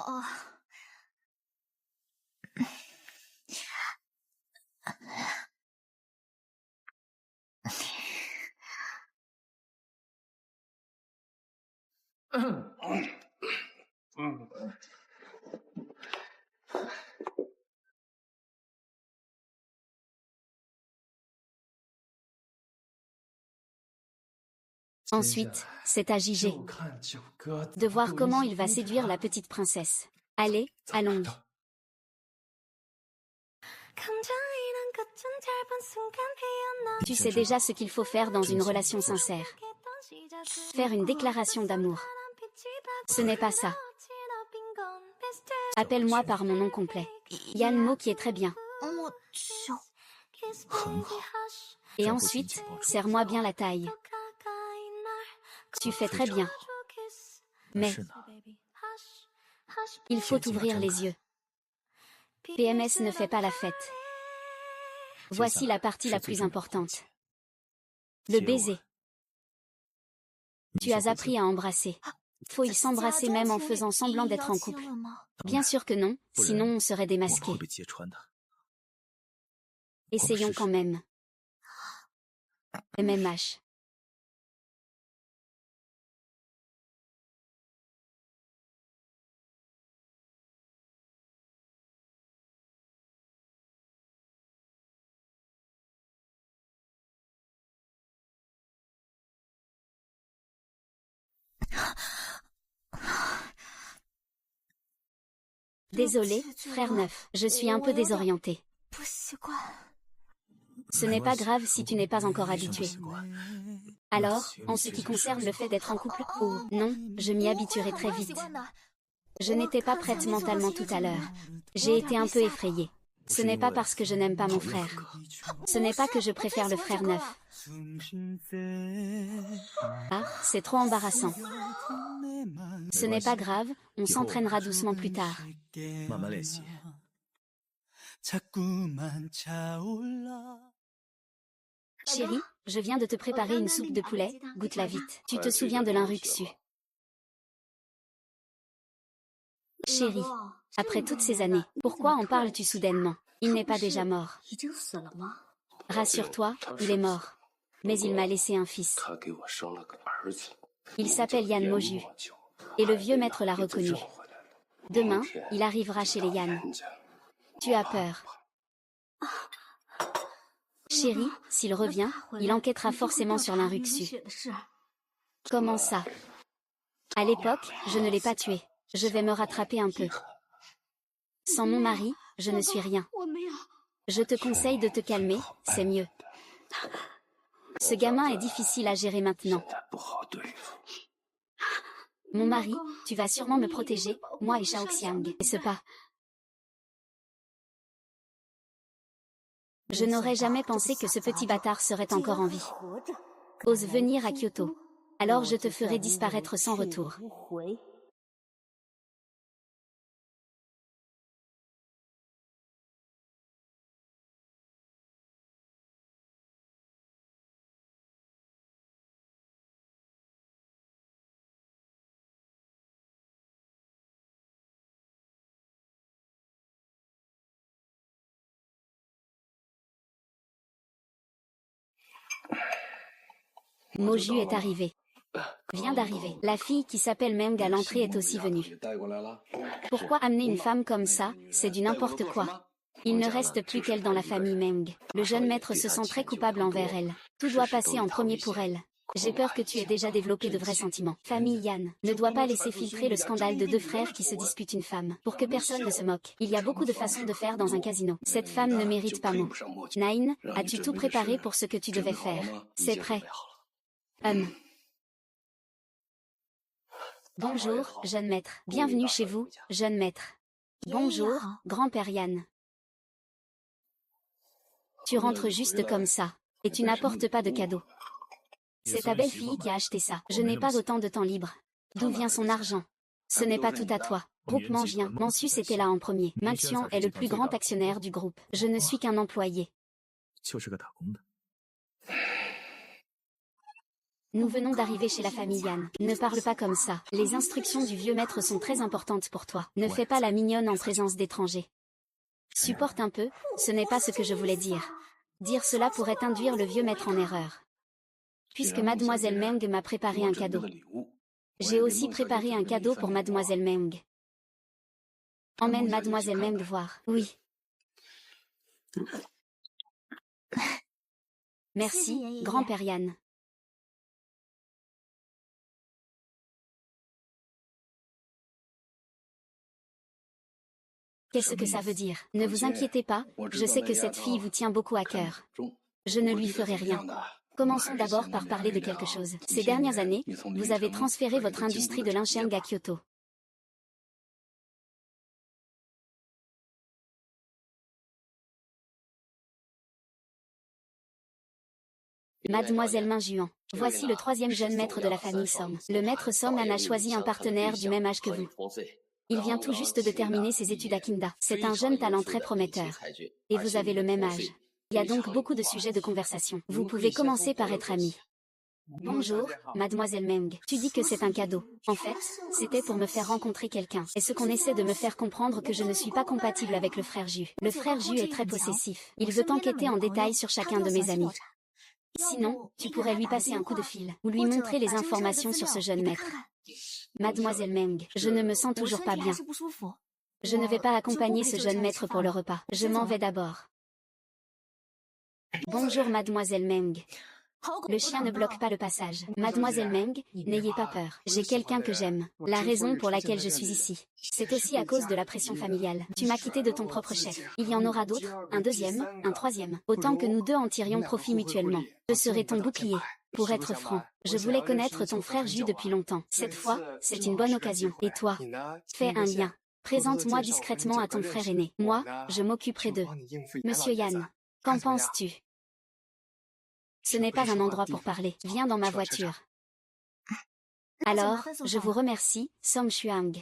Ensuite, c'est à JG de voir comment il va séduire la petite princesse. Allez, allons-y. Tu sais déjà ce qu'il faut faire dans une relation sincère. Faire une déclaration d'amour. Ce n'est pas ça. Appelle-moi par mon nom complet. Yan Mo qui est très bien. Et ensuite, serre-moi bien la taille. Tu fais très bien. Mais il faut ouvrir les yeux. PMS ne fait pas la fête. Voici la partie la plus importante. Le baiser. Tu as appris à embrasser. Faut-il s'embrasser même en faisant semblant d'être en couple? Bien sûr que non, sinon on serait démasqué. Essayons quand même. MMH. Désolé, frère neuf, je suis un peu désorienté. Ce n'est pas grave si tu n'es pas encore habitué. Alors, en ce qui concerne le fait d'être en couple, oh, non, je m'y habituerai très vite. Je n'étais pas prête mentalement tout à l'heure. J'ai été un peu effrayée. Ce n'est pas parce que je n'aime pas mon frère. Ce n'est pas que je préfère le frère neuf. Ah, c'est trop embarrassant. Ce n'est pas grave, on s'entraînera doucement plus tard. Chérie, je viens de te préparer une soupe de poulet, goûte-la vite. Tu te souviens de l'inrucsu? Chérie, après toutes ces années, pourquoi en parles-tu soudainement? Il n'est pas déjà mort. Rassure-toi, il est mort. Mais il m'a laissé un fils. Il s'appelle Yan Moju. Et le vieux maître l'a reconnu. Demain, il arrivera chez les Yan. Tu as peur. Chérie, s'il revient, il enquêtera forcément sur l'inrucsu. Comment ça? À l'époque, je ne l'ai pas tué. Je vais me rattraper un peu. Sans mon mari, je ne suis rien. Je te conseille de te calmer, c'est mieux. Ce gamin est difficile à gérer maintenant. Mon mari, tu vas sûrement me protéger, moi et Shaoxiang. Et ce pas. Je n'aurais jamais pensé que ce petit bâtard serait encore en vie. Ose venir à Kyoto. Alors je te ferai disparaître sans retour. Moju est arrivé. Vient d'arriver. La fille qui s'appelle Meng à l'entrée est aussi venue. Pourquoi amener une femme comme ça? C'est du n'importe quoi. Il ne reste plus qu'elle dans la famille Meng. Le jeune maître se sent très coupable envers elle. Tout doit passer en premier pour elle. J'ai peur que tu aies déjà développé de vrais sentiments. Famille Yan ne doit pas laisser filtrer le scandale de deux frères qui se disputent une femme. Pour que personne ne se moque. Il y a beaucoup de façons de faire dans un casino. Cette femme ne mérite pas mot. Nine, as-tu tout préparé pour ce que tu devais faire? C'est prêt. Bonjour, jeune maître. Bienvenue chez vous, jeune maître. Bonjour, grand-père Yan. Tu rentres juste comme ça. Et tu n'apportes pas de cadeau. C'est ta belle-fille qui a acheté ça. Je n'ai pas autant de temps libre. D'où vient son argent? Ce n'est pas tout à toi. Groupe Mangien. Mansus était là en premier. Manxian est le plus grand actionnaire du groupe. Je ne suis qu'un employé. Nous venons d'arriver chez la famille Yan. Ne parle pas comme ça. Les instructions du vieux maître sont très importantes pour toi. Ne fais pas la mignonne en présence d'étrangers. Supporte un peu, ce n'est pas ce que je voulais dire. Dire cela pourrait induire le vieux maître en erreur. Puisque mademoiselle Meng m'a préparé un cadeau. J'ai aussi préparé un cadeau pour mademoiselle Meng. Emmène mademoiselle Meng voir. Oui. Merci, grand-père Yan. Qu'est-ce que ça veut dire? Ne vous inquiétez pas, je sais que cette fille vous tient beaucoup à cœur. Je ne lui ferai rien. Commençons d'abord par parler de quelque chose. Ces dernières années, vous avez transféré votre industrie de Lincheng à Kyoto. Mademoiselle Minjuan, voici le troisième jeune maître de la famille Som. Le maître Som en a choisi un partenaire du même âge que vous. Il vient tout juste de terminer ses études à Kinda. C'est un jeune talent très prometteur. Et vous avez le même âge. Il y a donc beaucoup de sujets de conversation. Vous pouvez commencer par être amis. Bonjour, mademoiselle Meng. Tu dis que c'est un cadeau. En fait, c'était pour me faire rencontrer quelqu'un. Est-ce qu'on essaie de me faire comprendre que je ne suis pas compatible avec le frère Ju? Le frère Ju est très possessif. Il veut enquêter en détail sur chacun de mes amis. Sinon, tu pourrais lui passer un coup de fil, ou lui montrer les informations sur ce jeune maître. Mademoiselle Meng, je ne me sens toujours pas bien. Je ne vais pas accompagner ce jeune maître pour le repas. Je m'en vais d'abord. Bonjour mademoiselle Meng. Le chien ne bloque pas le passage. Mademoiselle Meng, n'ayez pas peur. J'ai quelqu'un que j'aime. La raison pour laquelle je suis ici. C'est aussi à cause de la pression familiale. Tu m'as quitté de ton propre chef. Il y en aura d'autres, un deuxième, un troisième. Autant que nous deux en tirions profit mutuellement. Je serai ton bouclier. Pour être franc, je voulais connaître ton frère Ju depuis longtemps. Cette fois, c'est une bonne occasion. Et toi? Fais un lien. Présente-moi discrètement à ton frère aîné. Moi, je m'occuperai d'eux. Monsieur Yan, qu'en penses-tu? Ce n'est pas un endroit pour parler. Viens dans ma voiture. Alors, je vous remercie, Song Shuang.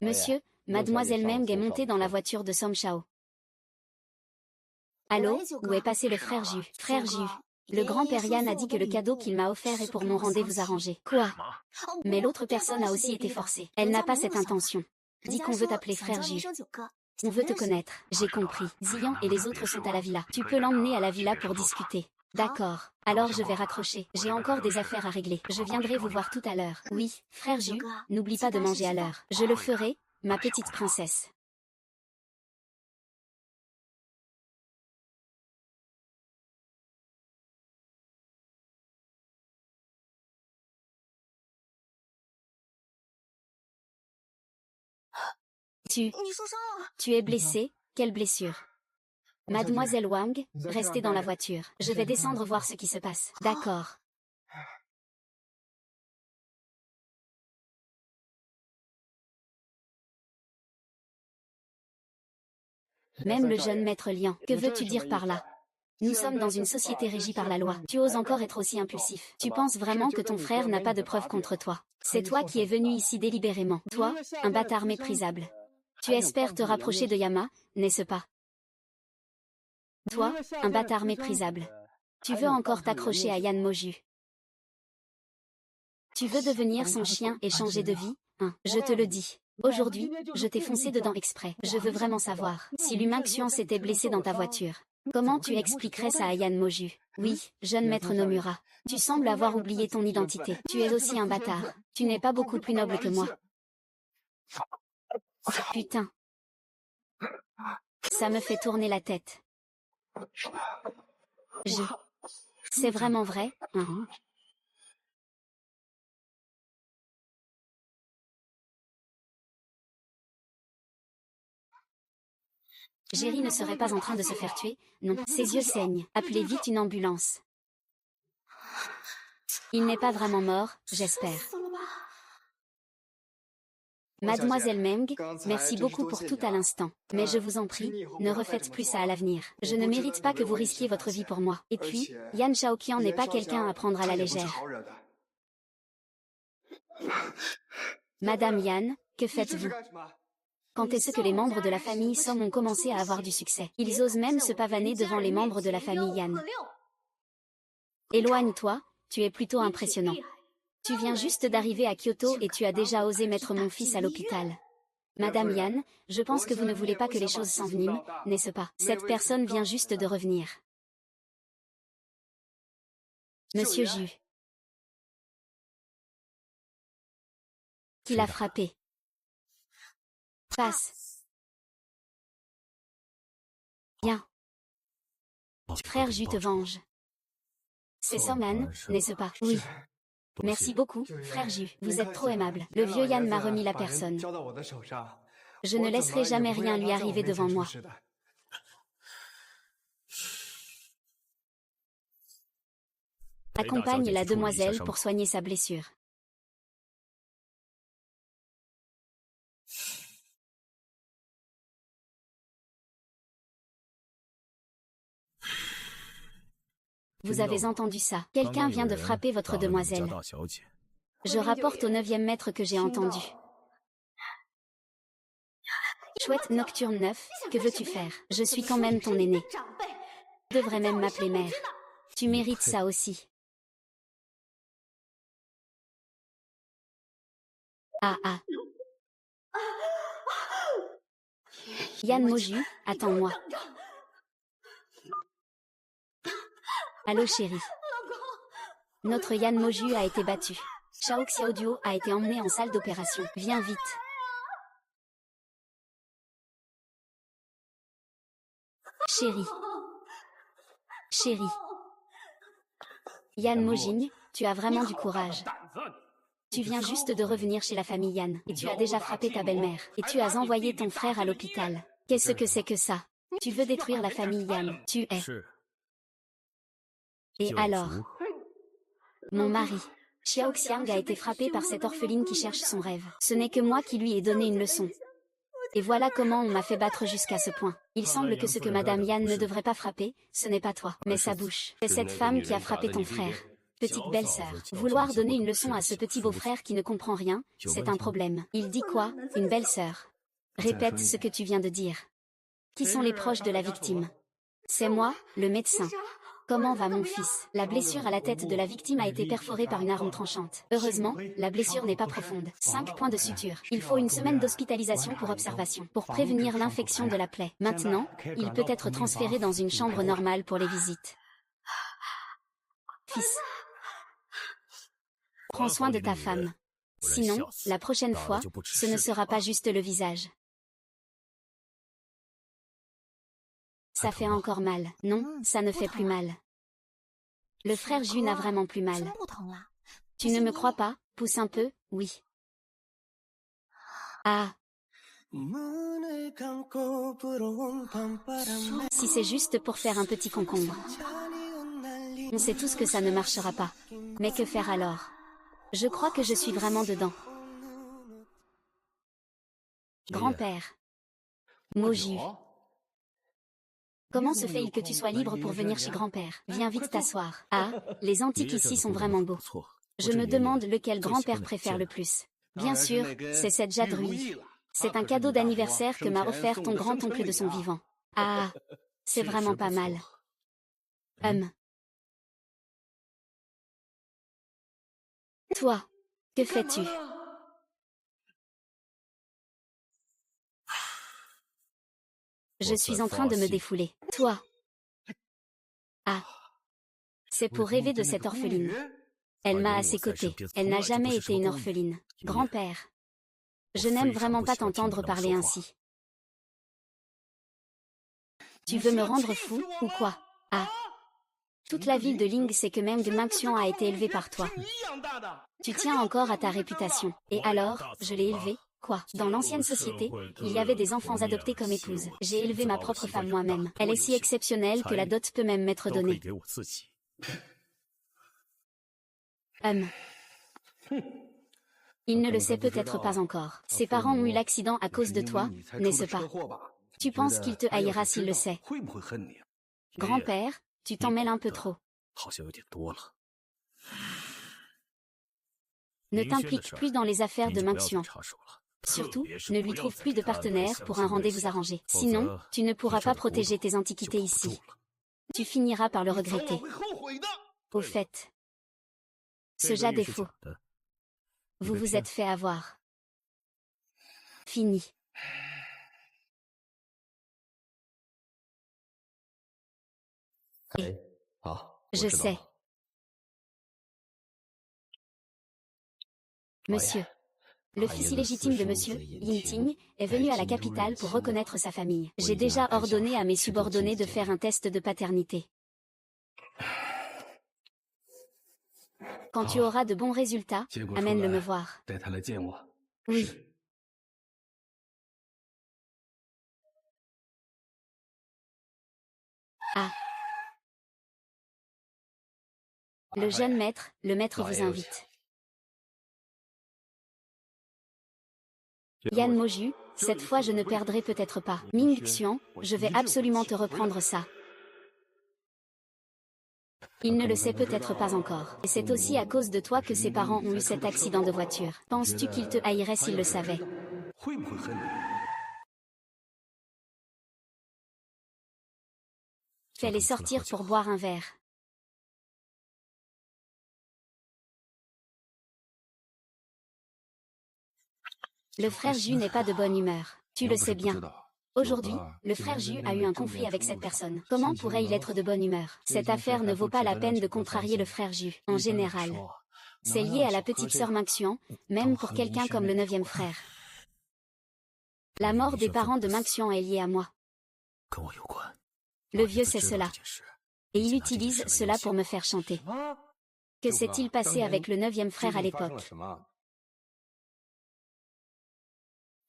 Monsieur, Mademoiselle Meng est montée dans la voiture de Song Shao. Allô, où est passé le frère Ju? Frère Ju. Le grand-père Yan a dit que le cadeau qu'il m'a offert est pour mon rendez-vous arrangé. Quoi? Mais l'autre personne a aussi été forcée. Elle n'a pas cette intention. Dis qu'on veut t'appeler frère Ju. On veut te connaître. J'ai compris. Ziyan et les autres sont à la villa. Tu peux l'emmener à la villa pour discuter. D'accord. Alors je vais raccrocher. J'ai encore des affaires à régler. Je viendrai vous voir tout à l'heure. Oui, frère Ju, n'oublie pas de manger à l'heure. Je le ferai, ma petite princesse. Tu es blessé? Quelle blessure? Mademoiselle Wang, restez dans la voiture. Je vais descendre voir ce qui se passe. D'accord. Même le jeune maître Lian. Que veux-tu dire par là? Nous sommes dans une société régie par la loi. Tu oses encore être aussi impulsif. Tu penses vraiment que ton frère n'a pas de preuves contre toi? C'est toi qui es venu ici délibérément. Toi, un bâtard méprisable. Tu espères te rapprocher de Yama, n'est-ce pas? Toi, un bâtard méprisable. Tu veux encore t'accrocher à Yan Moju. Tu veux devenir son chien et changer de vie, hein? Je te le dis. Aujourd'hui, je t'ai foncé dedans exprès. Je veux vraiment savoir. Si l'humain Xian s'était blessé dans ta voiture, comment tu expliquerais ça à Yan Moju? Oui, jeune maître Nomura. Tu sembles avoir oublié ton identité. Tu es aussi un bâtard. Tu n'es pas beaucoup plus noble que moi. Putain. Ça me fait tourner la tête. C'est vraiment vrai, hein? Jerry ne serait pas en train de se faire tuer, non. Ses yeux saignent. Appelez vite une ambulance. Il n'est pas vraiment mort, j'espère. Mademoiselle Meng, merci beaucoup pour tout à l'instant. Mais je vous en prie, ne refaites plus ça à l'avenir. Je ne mérite pas que vous risquiez votre vie pour moi. Et puis, Yan Shaoqian n'est pas quelqu'un à prendre à la légère. Madame Yan, que faites-vous? Quand est-ce que les membres de la famille Song ont commencé à avoir du succès? Ils osent même se pavaner devant les membres de la famille Yan. Éloigne-toi, tu es plutôt impressionnant. Tu viens juste d'arriver à Kyoto et tu as déjà osé mettre mon fils à l'hôpital. Madame Yan, je pense que vous ne voulez pas que les choses s'enveniment, n'est-ce pas? Cette personne vient juste de revenir. Monsieur Ju. Qui l'a frappé? Passe. Bien. Frère Ju te venge. C'est Soman, n'est-ce pas? Oui. Merci beaucoup, frère Ju. Vous êtes trop aimable. Le vieux Yan m'a remis la personne. Je ne laisserai jamais rien lui arriver devant moi. Accompagne la demoiselle pour soigner sa blessure. Vous avez entendu ça? Quelqu'un vient de frapper votre demoiselle. Je rapporte au 9e maître que j'ai entendu. Chouette nocturne 9, que veux-tu faire? Je suis quand même ton aîné. Tu devrais même m'appeler mère. Tu mérites ça aussi. Ah ah. Yan Moju, attends-moi. Allô chérie. Notre Yan Moju a été battu. Shao Xiaoduo a été emmené en salle d'opération. Viens vite. Chérie. Chérie. Yan Mojing, tu as vraiment du courage. Tu viens juste de revenir chez la famille Yan, et tu as déjà frappé ta belle-mère, et tu as envoyé ton frère à l'hôpital. Qu'est-ce que c'est que ça? Tu veux détruire la famille Yan, tu es. Et alors? Mon mari. Xiao Xiang a été frappé par cette orpheline qui cherche son rêve. Ce n'est que moi qui lui ai donné une leçon. Et voilà comment on m'a fait battre jusqu'à ce point. Il semble que ce que Madame Yan ne devrait pas frapper, ce n'est pas toi, mais sa bouche. C'est cette femme qui a frappé ton frère. Petite belle-sœur. Vouloir donner une leçon à ce petit beau-frère qui ne comprend rien, c'est un problème. Il dit quoi? Une belle-sœur. Répète ce que tu viens de dire. Qui sont les proches de la victime? C'est moi, le médecin. Comment va mon fils? La blessure à la tête de la victime a été perforée par une arme tranchante. Heureusement, la blessure n'est pas profonde. 5 points de suture. Il faut une semaine d'hospitalisation pour observation, pour prévenir l'infection de la plaie. Maintenant, il peut être transféré dans une chambre normale pour les visites. Fils. Prends soin de ta femme. Sinon, la prochaine fois, ce ne sera pas juste le visage. Ça fait encore mal. Non, ça ne fait plus mal. Le frère Jun a vraiment plus mal. Tu ne me crois pas? Pousse un peu, oui. Ah. Si c'est juste pour faire un petit concombre. On sait tous que ça ne marchera pas. Mais que faire alors? Je crois que je suis vraiment dedans. Grand-père. Moju. Comment se fait-il que tu sois libre pour venir chez grand-père? Viens vite t'asseoir. Ah, les antiques ici sont vraiment beaux. Je me demande lequel grand-père préfère le plus. Bien sûr, c'est cette jade rouille. C'est un cadeau d'anniversaire que m'a offert ton grand-oncle de son vivant. Ah, c'est vraiment pas mal. Toi, que fais-tu? Je suis en train de me défouler. Toi. Ah. C'est pour rêver de cette orpheline. Elle m'a à ses côtés. Elle n'a jamais été une orpheline. Grand-père. Je n'aime vraiment pas t'entendre parler ainsi. Tu veux me rendre fou, ou quoi? Ah. Toute la ville de Ling sait que Meng Manxian a été élevé par toi. Tu tiens encore à ta réputation. Et alors, je l'ai élevé? Quoi? Dans l'ancienne société, il y avait des enfants adoptés comme épouses. J'ai élevé ma propre femme moi-même. Elle est si exceptionnelle que la dot peut même m'être donnée. Il ne le sait peut-être pas encore. Ses parents ont eu l'accident à cause de toi, n'est-ce pas? Tu penses qu'il te haïra s'il le sait? Grand-père, tu t'en mêles un peu trop. Ne t'implique plus dans les affaires de Manxian. Surtout, ne lui trouve plus de partenaire pour un rendez-vous arrangé. Sinon, tu ne pourras pas protéger tes antiquités ici. Tu finiras par le regretter. Au fait, ce jade est faux. Vous vous êtes fait avoir. Fini. Et je sais. Monsieur. Le fils illégitime de Monsieur Yinting est venu à la capitale pour reconnaître sa famille. J'ai déjà ordonné à mes subordonnés de faire un test de paternité. Quand tu auras de bons résultats, amène-le me voir. Oui. Ah. Le jeune maître, le maître vous invite. Yan Moju, cette fois je ne perdrai peut-être pas. Ming Xian, je vais absolument te reprendre ça. Il ne le sait peut-être pas encore. Et c'est aussi à cause de toi que ses parents ont eu cet accident de voiture. Penses-tu qu'il te haïrait s'il le savait? Fais-les sortir pour boire un verre. Le frère Ju n'est pas de bonne humeur. Tu le sais bien. Aujourd'hui, le frère Ju a eu un conflit avec cette personne. Comment pourrait-il être de bonne humeur? Cette affaire ne vaut pas la peine de contrarier le frère Ju, en général. C'est lié à la petite sœur Minxian, même pour quelqu'un comme le 9e frère. La mort des parents de Minxian est liée à moi. Le vieux sait cela. Et il utilise cela pour me faire chanter. Que s'est-il passé avec le 9e frère à l'époque?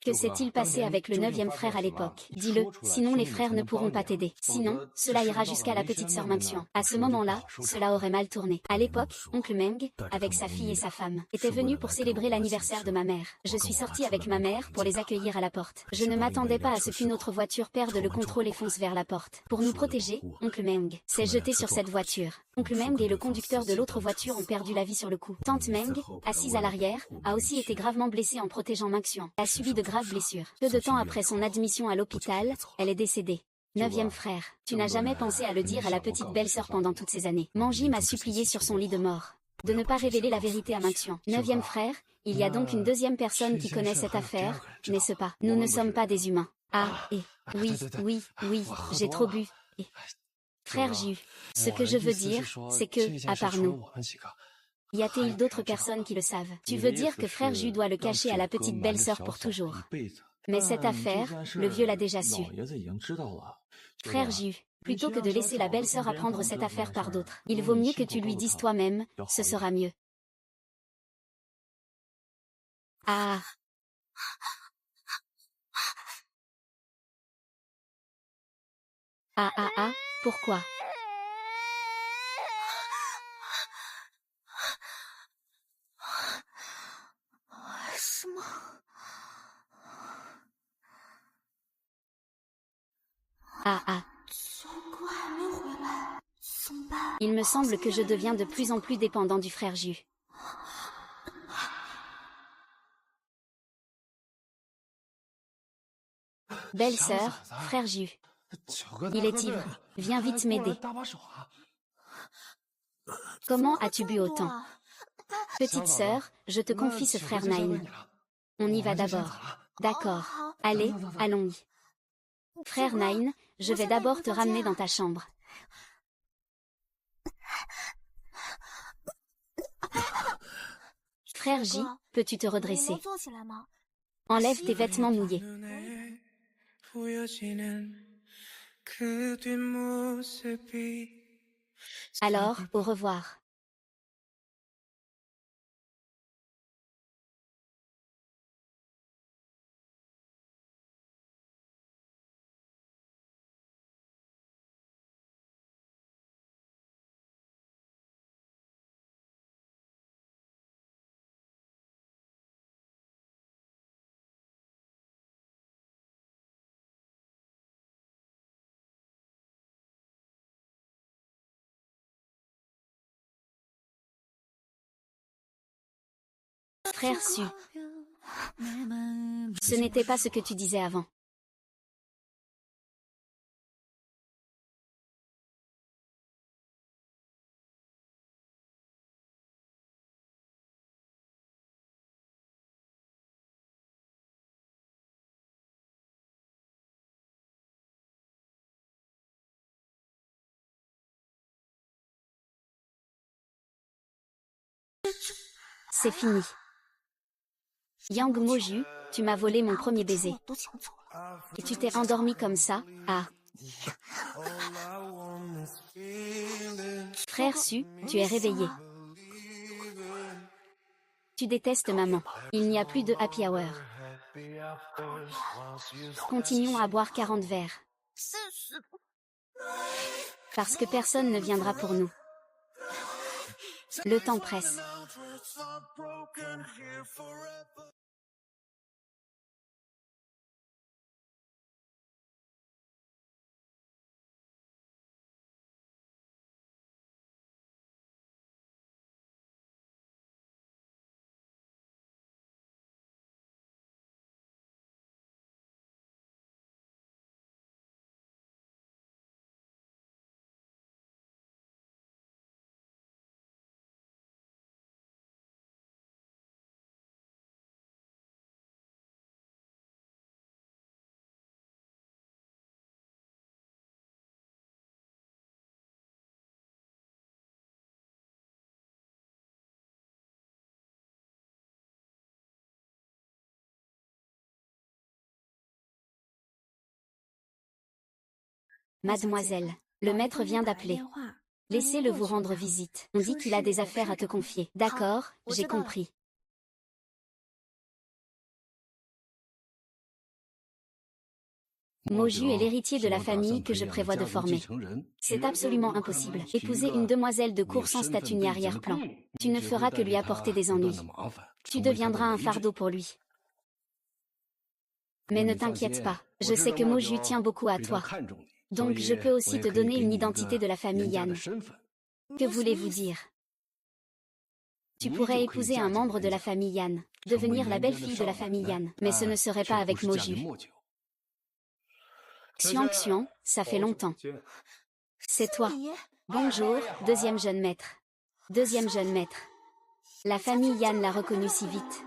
Que s'est-il passé avec le 9e frère à l'époque? Dis-le, sinon les frères ne pourront pas t'aider. Sinon, cela ira jusqu'à la petite sœur Minxian. À ce moment-là, cela aurait mal tourné. À l'époque, oncle Meng, avec sa fille et sa femme, était venu pour célébrer l'anniversaire de ma mère. Je suis sortie avec ma mère pour les accueillir à la porte. Je ne m'attendais pas à ce qu'une autre voiture perde le contrôle et fonce vers la porte. Pour nous protéger, oncle Meng s'est jeté sur cette voiture. Oncle Meng et le conducteur de l'autre voiture ont perdu la vie sur le coup. Tante Meng, assise à l'arrière, a aussi été gravement blessée en protégeant Minxian. Elle a subi de graves blessures. Peu de temps après son admission à l'hôpital, elle est décédée. 9e frère, tu n'as jamais pensé à le dire à la petite belle-sœur pendant toutes ces années. Manji m'a supplié sur son lit de mort de ne pas révéler la vérité à Minxian. 9e frère, il y a donc une deuxième personne qui connaît cette affaire, n'est-ce pas? Nous ne sommes pas des humains. Ah, et... Oui, j'ai trop bu. Et... Frère Ju, ce que je veux dire, c'est que, à part nous, y a-t-il d'autres personnes qui le savent? Tu veux dire que frère Ju doit le cacher à la petite belle-sœur pour toujours. Mais cette affaire, le vieux l'a déjà su. Frère Ju, plutôt que de laisser la belle-sœur apprendre cette affaire par d'autres, il vaut mieux que tu lui dises toi-même, ce sera mieux. Ah. Pourquoi? Il me semble que je deviens de plus en plus dépendant du frère Ju. Belle-sœur, frère Ju. Il est ivre. Viens vite m'aider. Comment as-tu bu autant? Petite sœur, je te confie ce frère Nine. On y va d'abord. D'accord. Allez, allons-y. Frère Nine, je vais d'abord te ramener dans ta chambre. Frère J, peux-tu te redresser? Enlève tes vêtements mouillés. Alors, au revoir. Frère Su. Ce n'était pas ce que tu disais avant. C'est fini. Yang Moju, tu m'as volé mon premier baiser. Et tu t'es endormi comme ça, ah. Frère Su, tu es réveillé. Tu détestes maman. Il n'y a plus de happy hour. Continuons à boire 40 verres. Parce que personne ne viendra pour nous. Le temps presse. Mademoiselle, le maître vient d'appeler. Laissez-le vous rendre visite. On dit qu'il a des affaires à te confier. D'accord, j'ai compris. Moju est l'héritier de la famille que je prévois de former. C'est absolument impossible. Épouser une demoiselle de cour sans statut ni arrière-plan. Tu ne feras que lui apporter des ennuis. Tu deviendras un fardeau pour lui. Mais ne t'inquiète pas, je sais que Moju tient beaucoup à toi. Donc je peux aussi te donner une identité de la famille Yan. Que voulez-vous dire? Tu pourrais épouser un membre de la famille Yan, devenir la belle-fille de la famille Yan, mais ce ne serait pas avec Moju. Xiang, ça fait longtemps. C'est toi. Bonjour, deuxième jeune maître. Deuxième jeune maître. La famille Yan l'a reconnu si vite.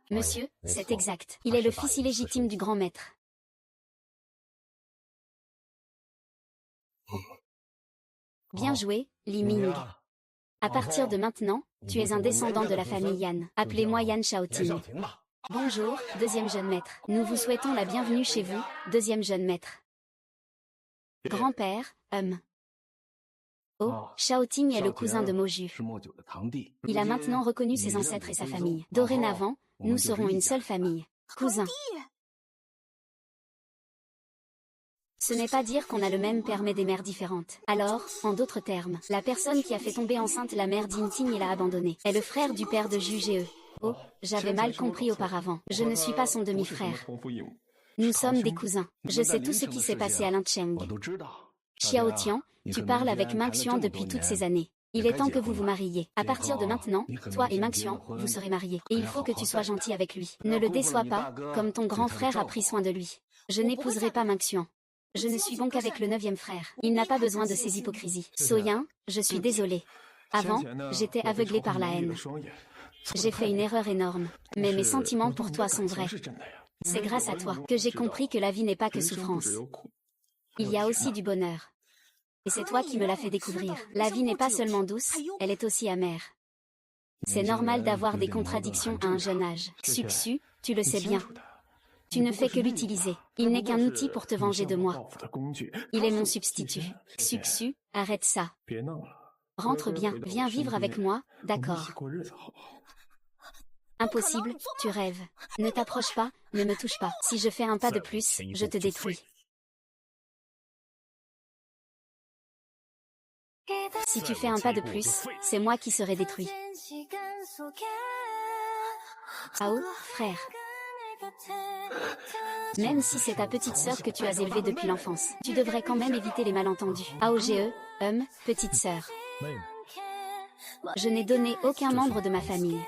Monsieur, c'est exact. Il est le fils illégitime du grand maître. Bien joué, Li Ming. À partir de maintenant, tu es un descendant de la famille Yan. Appelez-moi Yan Shaoting. Bonjour, deuxième jeune maître. Nous vous souhaitons la bienvenue chez vous, deuxième jeune maître. Grand-père, Oh, Shaoting est le cousin de Moju. Il a maintenant reconnu ses ancêtres et sa famille. Dorénavant, nous serons une seule famille. Cousin. Ce n'est pas dire qu'on a le même père mais des mères différentes. Alors, en d'autres termes, la personne qui a fait tomber enceinte la mère d'Yinting et l'a abandonnée est le frère du père de Ju-Ge. Oh, j'avais mal compris auparavant. Je ne suis pas son demi-frère. Nous sommes des cousins. Je sais tout ce qui s'est passé à Lincheng. Xiao Tian, tu parles avec Meng Xuan depuis toutes ces années. Il est temps que vous vous mariiez. À partir de maintenant, toi et Meng Xuan, vous serez mariés. Et il faut que tu sois gentil avec lui. Ne le déçois pas, comme ton grand frère a pris soin de lui. Je n'épouserai pas Meng Xuan. Je ne suis bon qu'avec le 9e frère. Il n'a pas besoin de ces hypocrisies. Soyin, je suis désolée. Avant, j'étais aveuglée par la haine. J'ai fait une erreur énorme, mais mes sentiments pour toi sont vrais. C'est grâce à toi que j'ai compris que la vie n'est pas que souffrance. Il y a aussi du bonheur. Et c'est toi qui me l'as fait découvrir. La vie n'est pas seulement douce, elle est aussi amère. C'est normal d'avoir des contradictions à un jeune âge. Suxu, tu le sais bien. Tu ne fais que l'utiliser. Il n'est qu'un outil pour te venger de moi. Il est mon substitut. Suxu, arrête ça. Rentre bien, viens vivre avec moi, d'accord. Impossible, tu rêves. Ne t'approche pas, ne me touche pas. Si je fais un pas de plus, je te détruis. Si tu fais un pas de plus, c'est moi qui serai détruit. Ao, frère. Même si c'est ta petite sœur que tu as élevée depuis l'enfance, tu devrais quand même éviter les malentendus. AOGE, petite sœur. Je n'ai donné aucun membre de ma famille.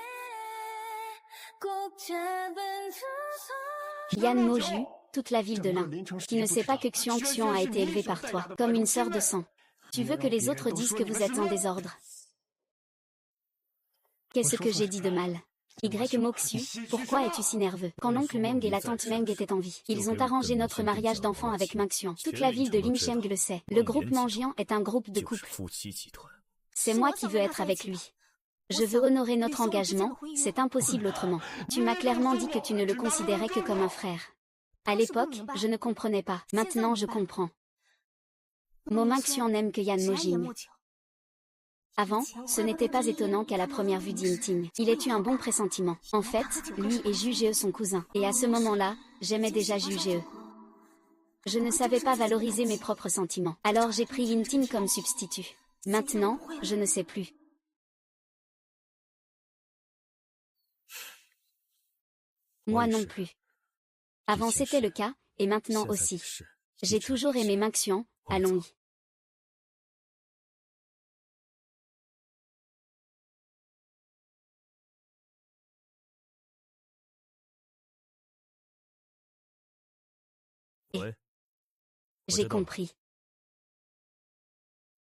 Yan Moju, toute la ville de Lin, qui ne sait pas que Xiang a été élevé par toi, comme une sœur de sang. Tu veux que les autres disent que vous êtes en désordre. Qu'est-ce que j'ai dit de mal? Moxu, pourquoi es-tu si nerveux? Quand l'oncle Meng et la tante Meng étaient en vie, ils ont arrangé notre mariage d'enfants avec Meng Xuan. Toute la ville de Lincheng le sait. Le groupe Manjian est un groupe de couple. C'est moi qui veux être avec lui. Je veux honorer notre engagement, c'est impossible autrement. Tu m'as clairement dit que tu ne le considérais que comme un frère. À l'époque, je ne comprenais pas. Maintenant, je comprends. Mo Meng Xuan n'aime que Yan Mojing. Avant, ce n'était pas étonnant qu'à la première vue d'Yinting, il ait eu un bon pressentiment. En fait, lui et Ju-Ge sont cousins. Et à ce moment-là, j'aimais déjà Ju-Ge. Je ne savais pas valoriser mes propres sentiments. Alors j'ai pris Yinting comme substitut. Maintenant, je ne sais plus. Moi non plus. Avant c'était le cas, et maintenant aussi. J'ai toujours aimé Meng Xuan, allons-y. J'ai compris.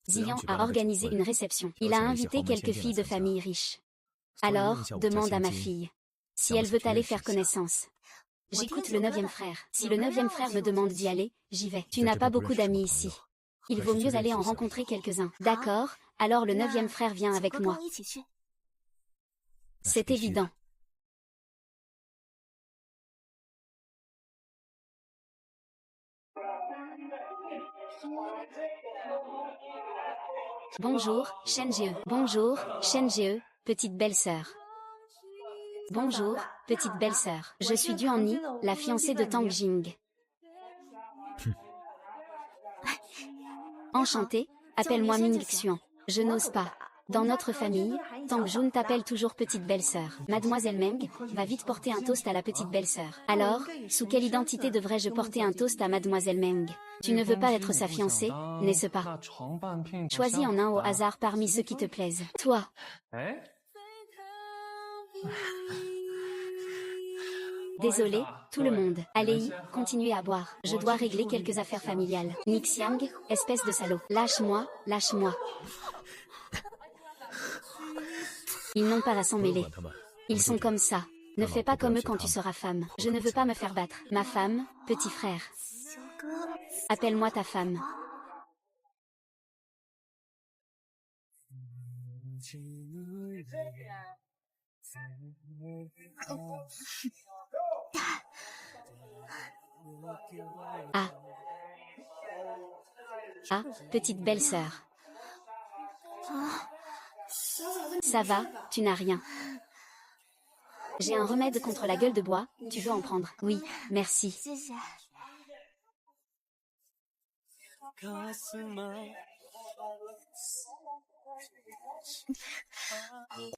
Ziyan a organisé une réception. Il a invité quelques filles de famille riches. Alors, demande à ma fille si elle veut aller faire connaissance. J'écoute le 9e frère. Si le 9e frère me demande d'y aller, j'y vais. Tu n'as pas beaucoup d'amis ici. Il vaut mieux aller en rencontrer quelques-uns. D'accord, alors le 9e frère vient avec moi. C'est évident. Bonjour, Shenjie. Bonjour, Shenjie, petite belle-sœur. Bonjour, petite belle-sœur. Je suis Duanni, la fiancée de Tang Jing. Enchantée, appelle-moi Ming Xian. Je n'ose pas. Dans notre famille, Tang Jun t'appelle toujours petite belle-sœur. Mademoiselle Meng, va vite porter un toast à la petite belle-sœur. Alors, sous quelle identité devrais-je porter un toast à Mademoiselle Meng? Tu ne veux pas être sa fiancée, n'est-ce pas? Choisis en un au hasard parmi ceux qui te plaisent. Toi. Désolé, tout le monde. Allez, continuez à boire. Je dois régler quelques affaires familiales. Nixiang, espèce de salaud. Lâche-moi, lâche-moi. Ils n'ont pas à s'en mêler. Ils sont comme ça. Ne fais pas comme eux quand tu seras femme. Je ne veux pas me faire battre. Ma femme, petit frère. Appelle-moi ta femme. Ah. Ah, petite belle-sœur. Ça va, tu n'as rien. J'ai un remède contre la gueule de bois, tu veux en prendre? Oui, merci.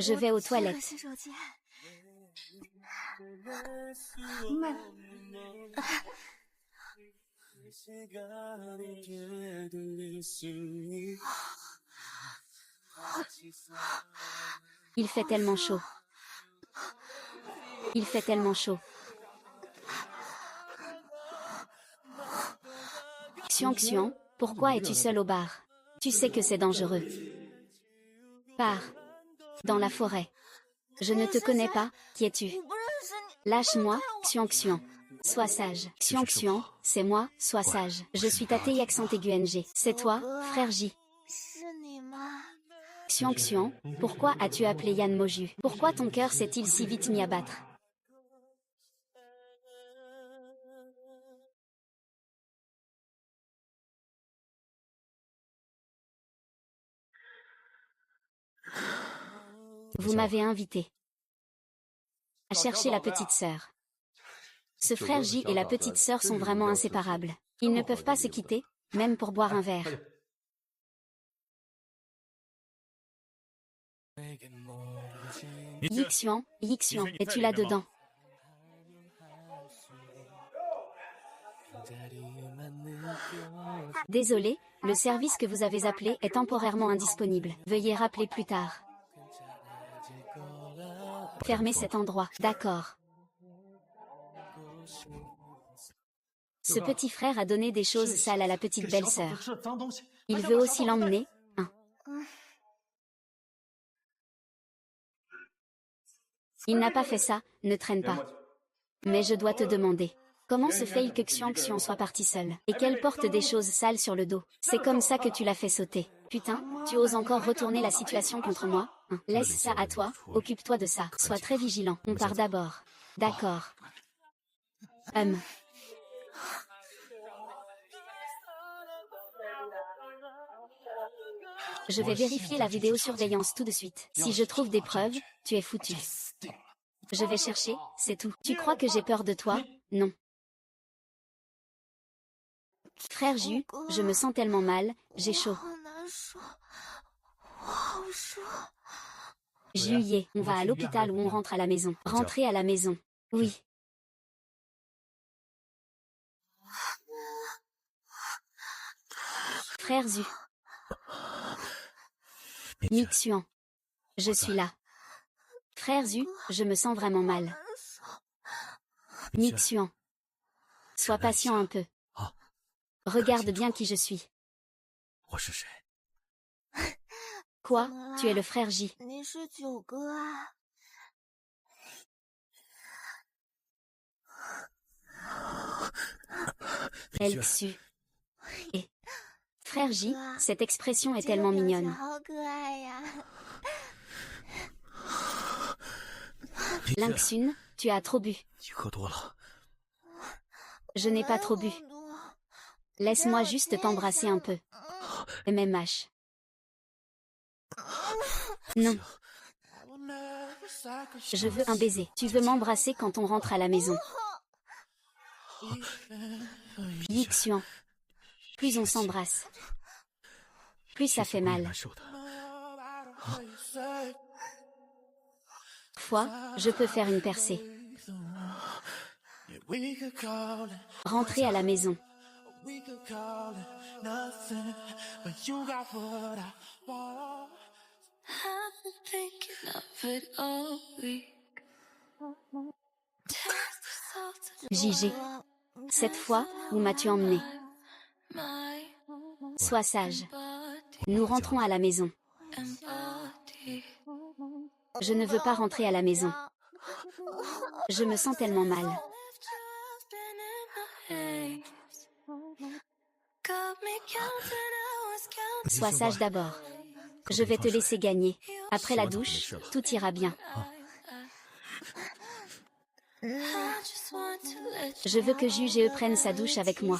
Je vais aux toilettes. Il fait tellement chaud. Il fait tellement chaud. Xiang Xiang, pourquoi es-tu seul au bar? Tu sais que c'est dangereux. Pars. Dans la forêt. Je ne te connais pas, qui es-tu? Lâche-moi, Xiang Xiang. Sois sage. Xiang Xiang, c'est moi, sois sage. Je suis ta TI accent aigu NG. C'est toi, frère J. Xiang Xiang, pourquoi as-tu appelé Yan Moju? Pourquoi ton cœur s'est-il si vite mis à battre? Vous m'avez invité à chercher la petite sœur. Ce frère J et la petite sœur sont vraiment inséparables. Ils ne peuvent pas se quitter, même pour boire un verre. Yixian, Yixian, es-tu là-dedans? Désolé, le service que vous avez appelé est temporairement indisponible. Veuillez rappeler plus tard. Fermez cet endroit. D'accord. Ce petit frère a donné des choses sales à la petite belle-sœur. Il veut aussi l'emmener, hein. Il n'a pas fait ça, ne traîne pas. Mais je dois te demander. Comment se fait-il que Xiang Xiang soit parti seul, et qu'elle porte des choses sales sur le dos? C'est comme ça que tu l'as fait sauter. Putain, tu oses encore retourner la situation contre moi, hein? Laisse ça à toi, occupe-toi de ça. Sois très vigilant. On part d'abord. D'accord. Je vais vérifier la vidéosurveillance tout de suite. Si je trouve des preuves, tu es foutu. Je vais chercher, c'est tout. Tu crois que j'ai peur de toi? Non. Frère Ju, je me sens tellement mal, j'ai chaud. Juillet, on va à l'hôpital ou on rentre à la maison? Rentrer à la maison. Oui. Frère Zu. Nixian. Je suis là. Frère Zu, je me sens vraiment mal. Nixian. Sois patient un peu. Regarde bien qui je suis. Quoi? Tu es le frère J. Elle su. Et frère J, cette expression est tellement mignonne. Lingxun, tu as trop bu. Je n'ai pas trop bu. Laisse-moi juste t'embrasser un peu. MMH. Non. Je veux un baiser. Tu veux m'embrasser quand on rentre à la maison. Yixian. Plus on s'embrasse, plus ça fait mal. Fois, je peux faire une percée. Rentrer à la maison. JG. Cette fois, où m'as-tu emmené? Sois sage. Nous rentrons à la maison. Je ne veux pas rentrer à la maison. Je me sens tellement mal. Sois sage d'abord. Je vais te laisser gagner. Après la douche, tout ira bien. Je veux que Juge prenne sa douche avec moi.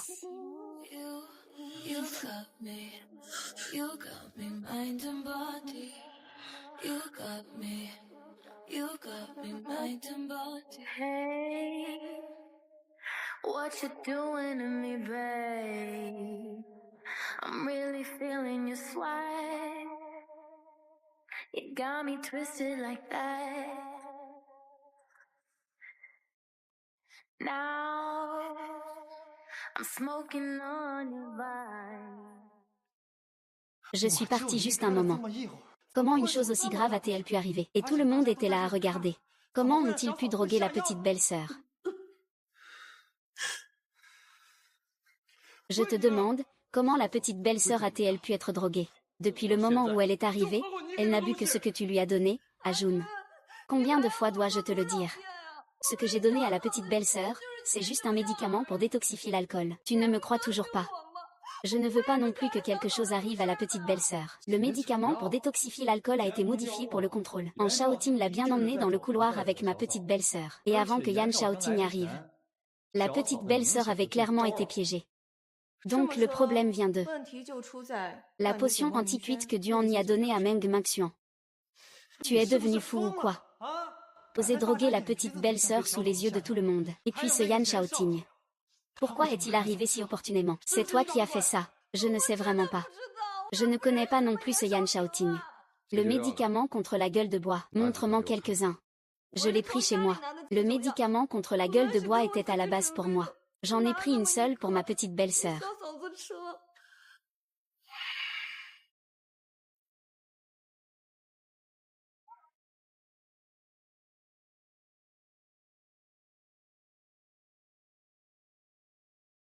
Hey, what you doing to me, babe? I'm really feeling your swag. You got me twisted like that. Now I'm smoking on your vibe. Je suis partie juste un moment. Comment une chose aussi grave a-t-elle pu arriver? Et tout le monde était là à regarder. Comment ont-ils pu droguer la petite belle-sœur? Je te demande, comment la petite belle-sœur a-t-elle pu être droguée? Depuis le moment où elle est arrivée, elle n'a bu que ce que tu lui as donné, Ajun. Combien de fois dois-je te le dire? Ce que j'ai donné à la petite belle-sœur, c'est juste un médicament pour détoxifier l'alcool. Tu ne me crois toujours pas. Je ne veux pas non plus que quelque chose arrive à la petite belle-sœur. Le médicament pour détoxifier l'alcool a été modifié pour le contrôle. En Shaoting l'a bien emmené dans le couloir avec ma petite belle-sœur. Et avant que Yan Shaoting arrive, la petite belle-sœur avait clairement été piégée. Donc le problème vient de la potion anti-cuite que Duan y a donnée à Meng Mengxuan. Tu es devenu fou ou quoi? Oser droguer la petite belle-sœur sous les yeux de tout le monde. Et puis ce Yan Shaoting. Pourquoi est-il arrivé si opportunément? C'est toi qui as fait ça. Je ne sais vraiment pas. Je ne connais pas non plus ce Yan Shaoting. Le médicament contre la gueule de bois. Montre-moi quelques-uns. Je l'ai pris chez moi. Le médicament contre la gueule de bois était à la base pour moi. J'en ai pris une seule pour ma petite belle-sœur.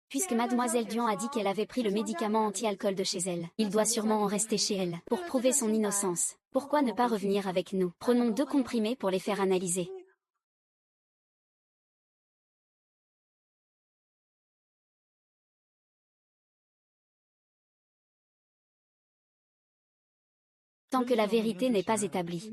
Puisque mademoiselle Dion a dit qu'elle avait pris le médicament anti-alcool de chez elle, il doit sûrement en rester chez elle, pour prouver son innocence. Pourquoi ne pas revenir avec nous? Prenons 2 comprimés pour les faire analyser. Tant que la vérité n'est pas établie.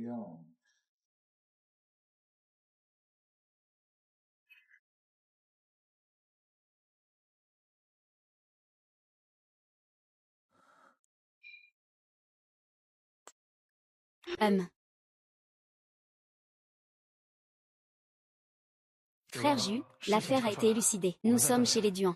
Frère Jus, l'affaire a été élucidée. Nous sommes chez les Duan.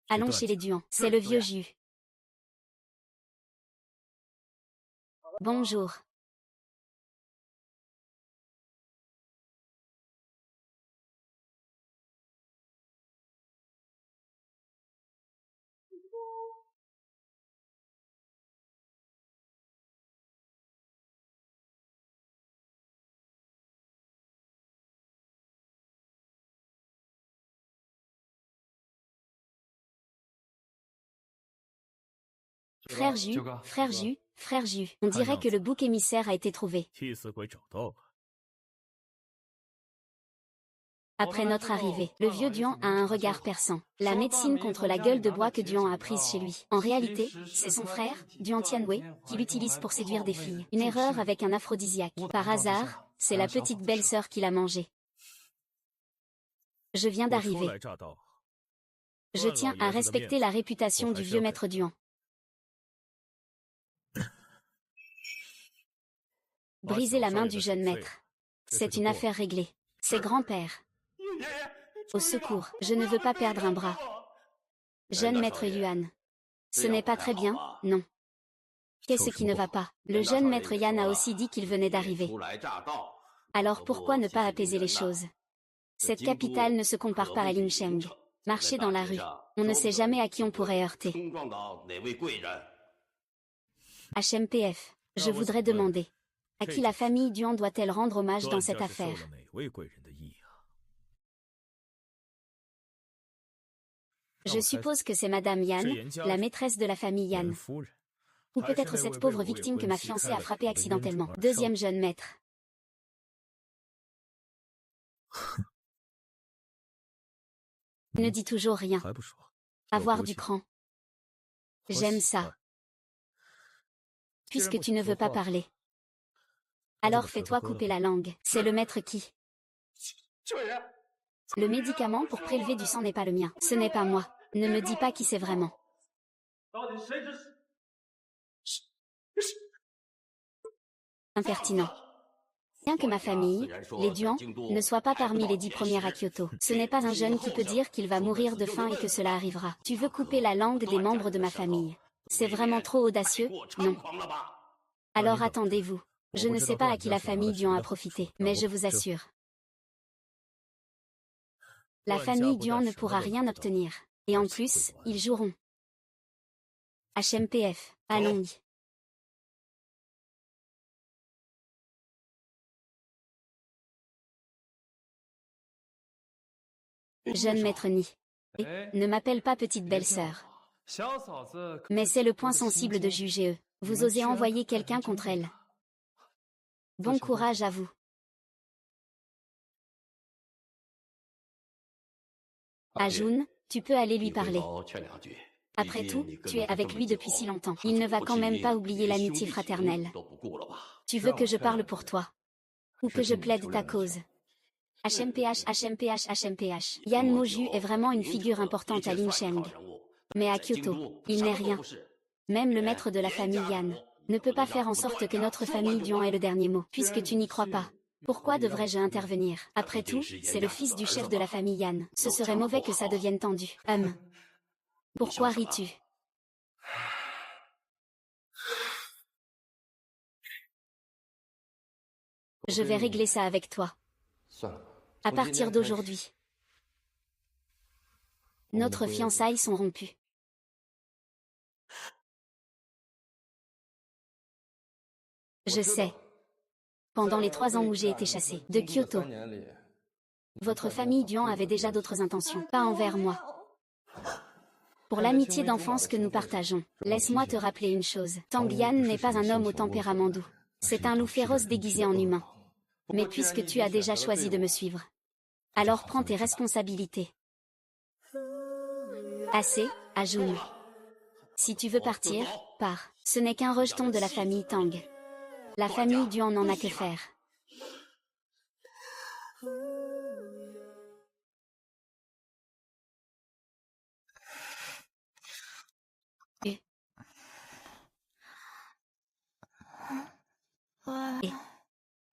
Allons chez les Duan. C'est le vieux Jus. Bonjour. Frère Ju, frère Ju, frère Ju. On dirait que le bouc émissaire a été trouvé. Après notre arrivée, le vieux Duan a un regard perçant. La médecine contre la gueule de bois que Duan a prise chez lui. En réalité, c'est son frère, Duan Tianwei, qui l'utilise pour séduire des filles. Une erreur avec un aphrodisiaque. Par hasard, c'est la petite belle-sœur qui l'a mangé. Je viens d'arriver. Je tiens à respecter la réputation du vieux maître Duan. Briser la main du jeune maître. C'est une affaire réglée. C'est grand-père. Au secours, je ne veux pas perdre un bras. Jeune maître Yuan. Ce n'est pas très bien, non. Qu'est-ce qui ne va pas? Le jeune maître Yan a aussi dit qu'il venait d'arriver. Alors pourquoi ne pas apaiser les choses? Cette capitale ne se compare pas à Lincheng. Marcher dans la rue, on ne sait jamais à qui on pourrait heurter. HMPF, je voudrais demander, à qui la famille Duan doit-elle rendre hommage dans cette affaire? Je suppose que c'est Madame Yan, la maîtresse de la famille Yan. Ou peut-être cette pauvre victime que ma fiancée a frappée accidentellement. Deuxième jeune maître. Ne dis toujours rien. Avoir du cran. J'aime ça. Puisque tu ne veux pas parler. Alors fais-toi couper la langue. C'est le maître qui? Le médicament pour prélever du sang n'est pas le mien. Ce n'est pas moi. Ne me dis pas qui c'est vraiment. Impertinent. Bien que ma famille, les Duan, ne soit pas parmi les 10 premières à Kyoto, ce n'est pas un jeune qui peut dire qu'il va mourir de faim et que cela arrivera. Tu veux couper la langue des membres de ma famille. C'est vraiment trop audacieux, non? Alors attendez-vous. Je ne sais pas à qui la famille Duan a profité, mais je vous assure. La famille Duan ne pourra rien obtenir. Et en plus, ils joueront. HMPF, allons-y. Jeune maître Ni. Ne m'appelle pas petite belle-sœur. Mais c'est le point sensible de juger eux. Vous osez envoyer quelqu'un contre elle. Bon courage à vous. Ajun, tu peux aller lui parler. Après tout, tu es avec lui depuis si longtemps. Il ne va quand même pas oublier l'amitié fraternelle. Tu veux que je parle pour toi? Ou que je plaide ta cause? HMPH, HMPH, HMPH. Yan Moju est vraiment une figure importante à Lincheng. Mais à Kyoto, il n'est rien. Même le maître de la famille Yan ne peut pas faire en sorte que notre famille Duan ait le dernier mot. Puisque tu n'y crois pas, pourquoi devrais-je intervenir? Après tout, c'est le fils du chef de la famille Yan. Ce serait mauvais que ça devienne tendu. Pourquoi ris-tu? Je vais régler ça avec toi. À partir d'aujourd'hui, notre fiançailles sont rompues. Je sais. Pendant les 3 ans où j'ai été chassée de Kyoto, votre famille Duan avait déjà d'autres intentions, pas envers moi. Pour l'amitié d'enfance que nous partageons, laisse-moi te rappeler une chose. Tang Yan n'est pas un homme au tempérament doux. C'est un loup féroce déguisé en humain. Mais puisque tu as déjà choisi de me suivre, alors prends tes responsabilités. Assez, Ajun. Si tu veux partir, pars. Ce n'est qu'un rejeton de la famille Tang. La famille Duan n'en a que faire. Et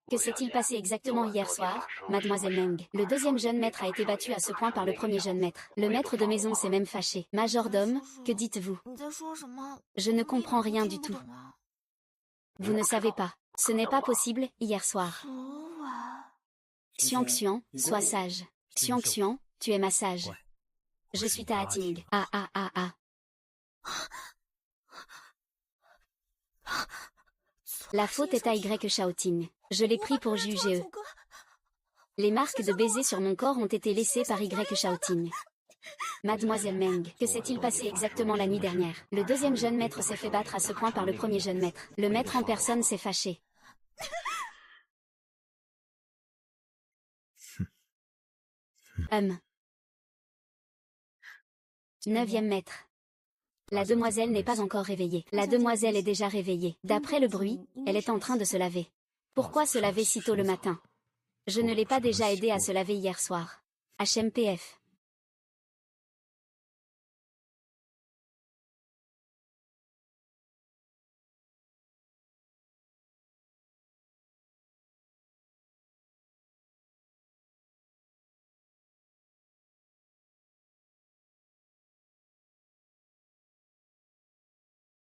que s'est-il passé exactement hier soir, mademoiselle Meng? Le deuxième jeune maître a été battu à ce point par le premier jeune maître. Le maître de maison s'est même fâché. Majordome, que dites-vous? Je ne comprends rien du tout. Vous ne savez pas. Ce n'est pas possible, hier soir. Xiang, sois sage. Xiang, tu es ma sage. Je suis ta Hating. La faute est à Y Shaoting. Je l'ai pris pour juger eux. Les marques de baisers sur mon corps ont été laissées par Y Shaoting. Mademoiselle Meng, que s'est-il passé exactement la nuit dernière? Le deuxième jeune maître s'est fait battre à ce point par le premier jeune maître. Le maître en personne s'est fâché. Neuvième maître. La demoiselle n'est pas encore réveillée. La demoiselle est déjà réveillée. D'après le bruit, elle est en train de se laver. Pourquoi se laver si tôt le matin? Je ne l'ai pas déjà aidée à se laver hier soir. HMPF.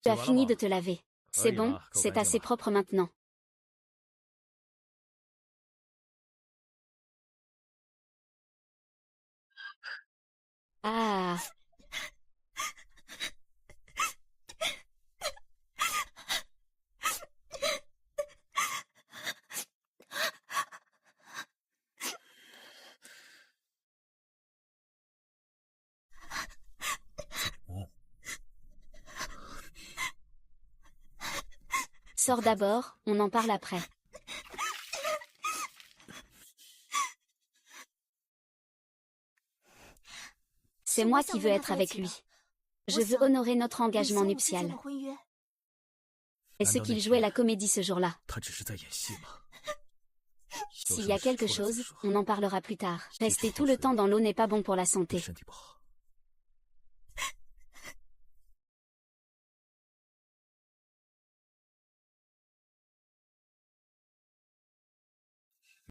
Tu as fini de te laver. C'est bon, c'est assez propre maintenant. Ah. Sors d'abord, on en parle après. C'est moi qui veux être avec lui. Je veux honorer notre engagement nuptial. Est-ce qu'il jouait la comédie ce jour-là? S'il y a quelque chose, on en parlera plus tard. Rester tout le temps dans l'eau n'est pas bon pour la santé.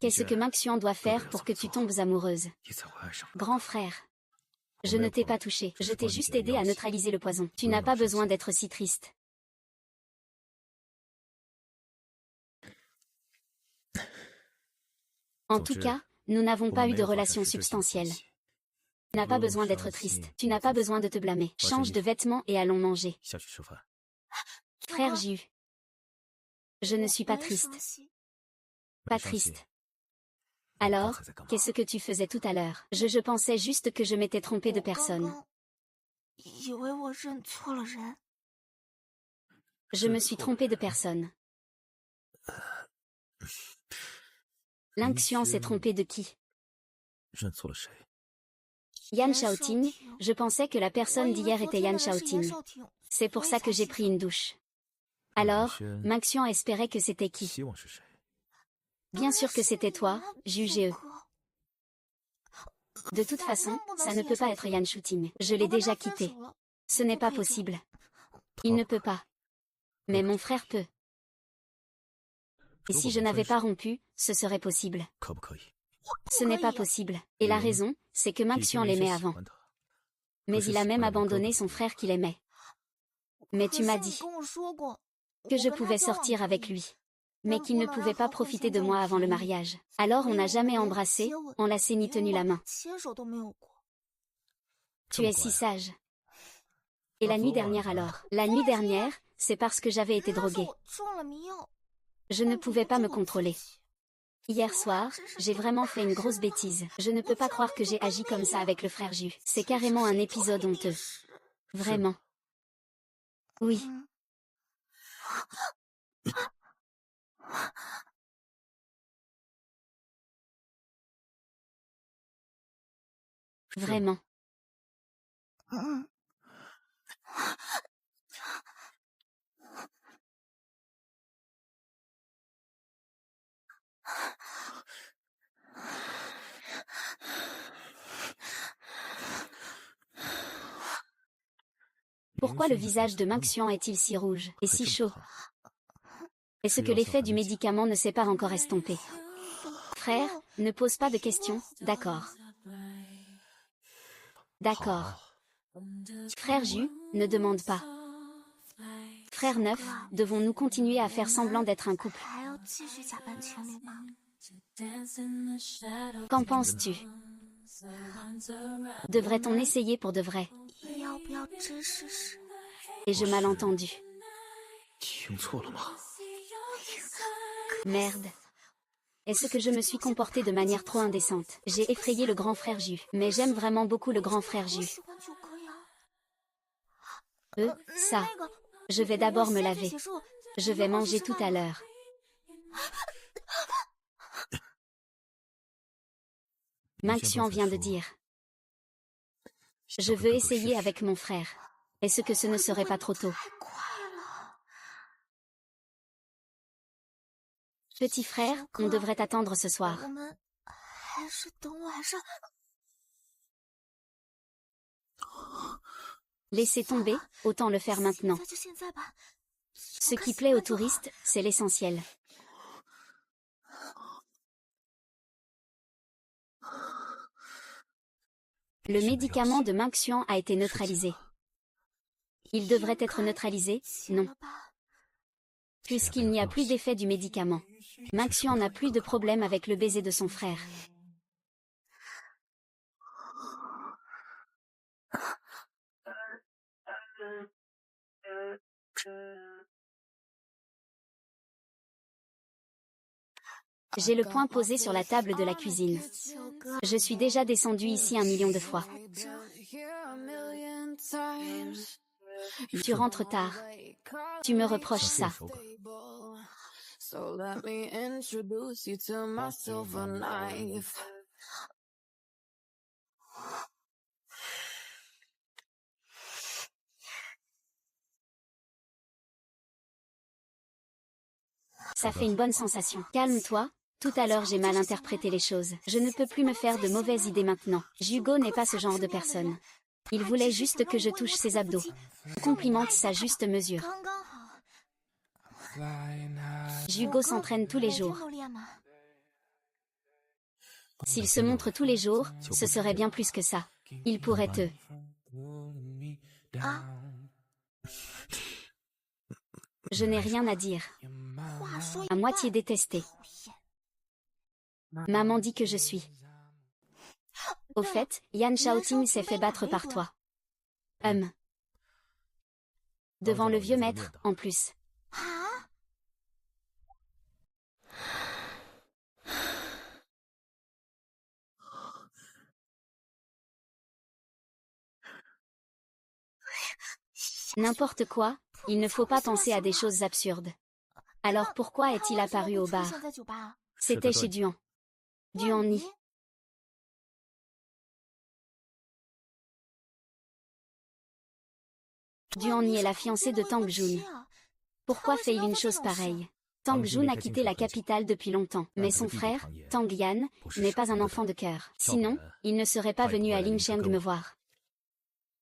Qu'est-ce que Minxian doit faire pour que tu tombes amoureuse? Grand frère. Je ne t'ai pas touché, je t'ai juste aidé à neutraliser le poison. Tu n'as pas besoin d'être si triste. En tout cas, nous n'avons pas eu de relation substantielle. Tu n'as pas besoin d'être triste. Tu n'as pas besoin de te blâmer. Change de vêtements et allons manger. Frère Ju. Je ne suis pas triste. Pas triste. Alors, qu'est-ce que tu faisais tout à l'heure? Je pensais juste que je m'étais trompée de personne. Je me suis trompée de personne. Linxian s'est trompé de qui? Yan Shaoting, je pensais que la personne d'hier était Yan Shaoting. C'est pour ça que j'ai pris une douche. Alors, Minxian espérait que c'était qui? Bien sûr que c'était toi, jugez-eux. De toute façon, ça ne peut pas être Yan Shooting. Je l'ai déjà quitté. Ce n'est pas possible. Il ne peut pas. Mais mon frère peut. Et si je n'avais pas rompu, ce serait possible. Ce n'est pas possible. Et la raison, c'est que Minxian l'aimait avant. Mais il a même abandonné son frère qu'il aimait. Mais tu m'as dit que je pouvais sortir avec lui. Mais qu'il ne pouvait pas profiter de moi avant le mariage. Alors on n'a jamais embrassé, enlacé ni tenu la main. Tu es si sage. Et la nuit dernière alors? La nuit dernière, c'est parce que j'avais été droguée. Je ne pouvais pas me contrôler. Hier soir, j'ai vraiment fait une grosse bêtise. Je ne peux pas croire que j'ai agi comme ça avec le frère Ju. C'est carrément un épisode honteux. Vraiment. Oui. Vraiment. Pourquoi le visage de Minxian est-il si rouge et si chaud? Est-ce que l'effet du médicament ne s'est pas encore estompé? Frère, ne pose pas de questions, d'accord? D'accord. Frère Ju, ne demande pas. Frère Neuf, devons-nous continuer à faire semblant d'être un couple? Qu'en penses-tu? Devrait-on essayer pour de vrai? Ai-je mal entendu? Merde. Est-ce que je me suis comportée de manière trop indécente? J'ai effrayé le grand frère Ju. Mais j'aime vraiment beaucoup le grand frère 我 Ju. 喜欢就可以啊。 Ça. 那个， Je vais d'abord me 我先去 laver. 洗漱， Je 一 vais 会儿去 manger 吃 tout 饭 à 了。 l'heure. Minxian vient de dire. Je veux essayer avec mon frère. Est-ce que ce ne serait pas trop tôt? 太快了。 Petit frère, on devrait attendre ce soir. 我们还是等晚上。 Laissez tomber, autant le faire maintenant. 现在就现在吧。 Ce qui plaît aux touristes, c'est l'essentiel. Le médicament de Minxian a été neutralisé. Il devrait être neutralisé, non. 了吧？ Puisqu'il n'y a plus d'effet du médicament. Minxian n'a plus de problème avec le baiser de son frère. J'ai le poing posé sur la table de la cuisine. 九哥， Je suis déjà descendue ici 1 million de fois. Tu rentres tard. Tu me reproches ça. 手感 So let me introduce you to my silver knife. Ça fait une bonne sensation. Calme-toi. Tout à l'heure j'ai mal interprété les choses. Je ne peux plus me faire de mauvaises idées maintenant. Hugo n'est pas ce genre de personne. Il voulait juste que je touche ses abdos. Complimente sa juste mesure. 刚刚好。 Hugo s'entraîne tous les 每天 jours. 都练吗？ S'il se montre tous les jours, ce serait bien plus que ça. Il pourrait te... 啊， Je n'ai rien à dire. 话说一 À 半。 moitié détesté. 讨厌。 Maman dit que je suis. Au fait, Yan Shaoting s'est fait battre par toi. Devant le vieux maître, en plus. 啊？ N'importe quoi, il ne faut pas penser à des choses absurdes. Alors pourquoi est-il apparu au bar? 出现在酒吧。 C'était chez Duan. Duan Ni. Duan Ni est la fiancée de Tang Jun. Pourquoi fait-il une chose pareille? Tang Jun a quitté la capitale depuis longtemps, mais son frère, Tang Yan, n'est pas un enfant de cœur. Sinon, il ne serait pas venu à Lincheng me voir.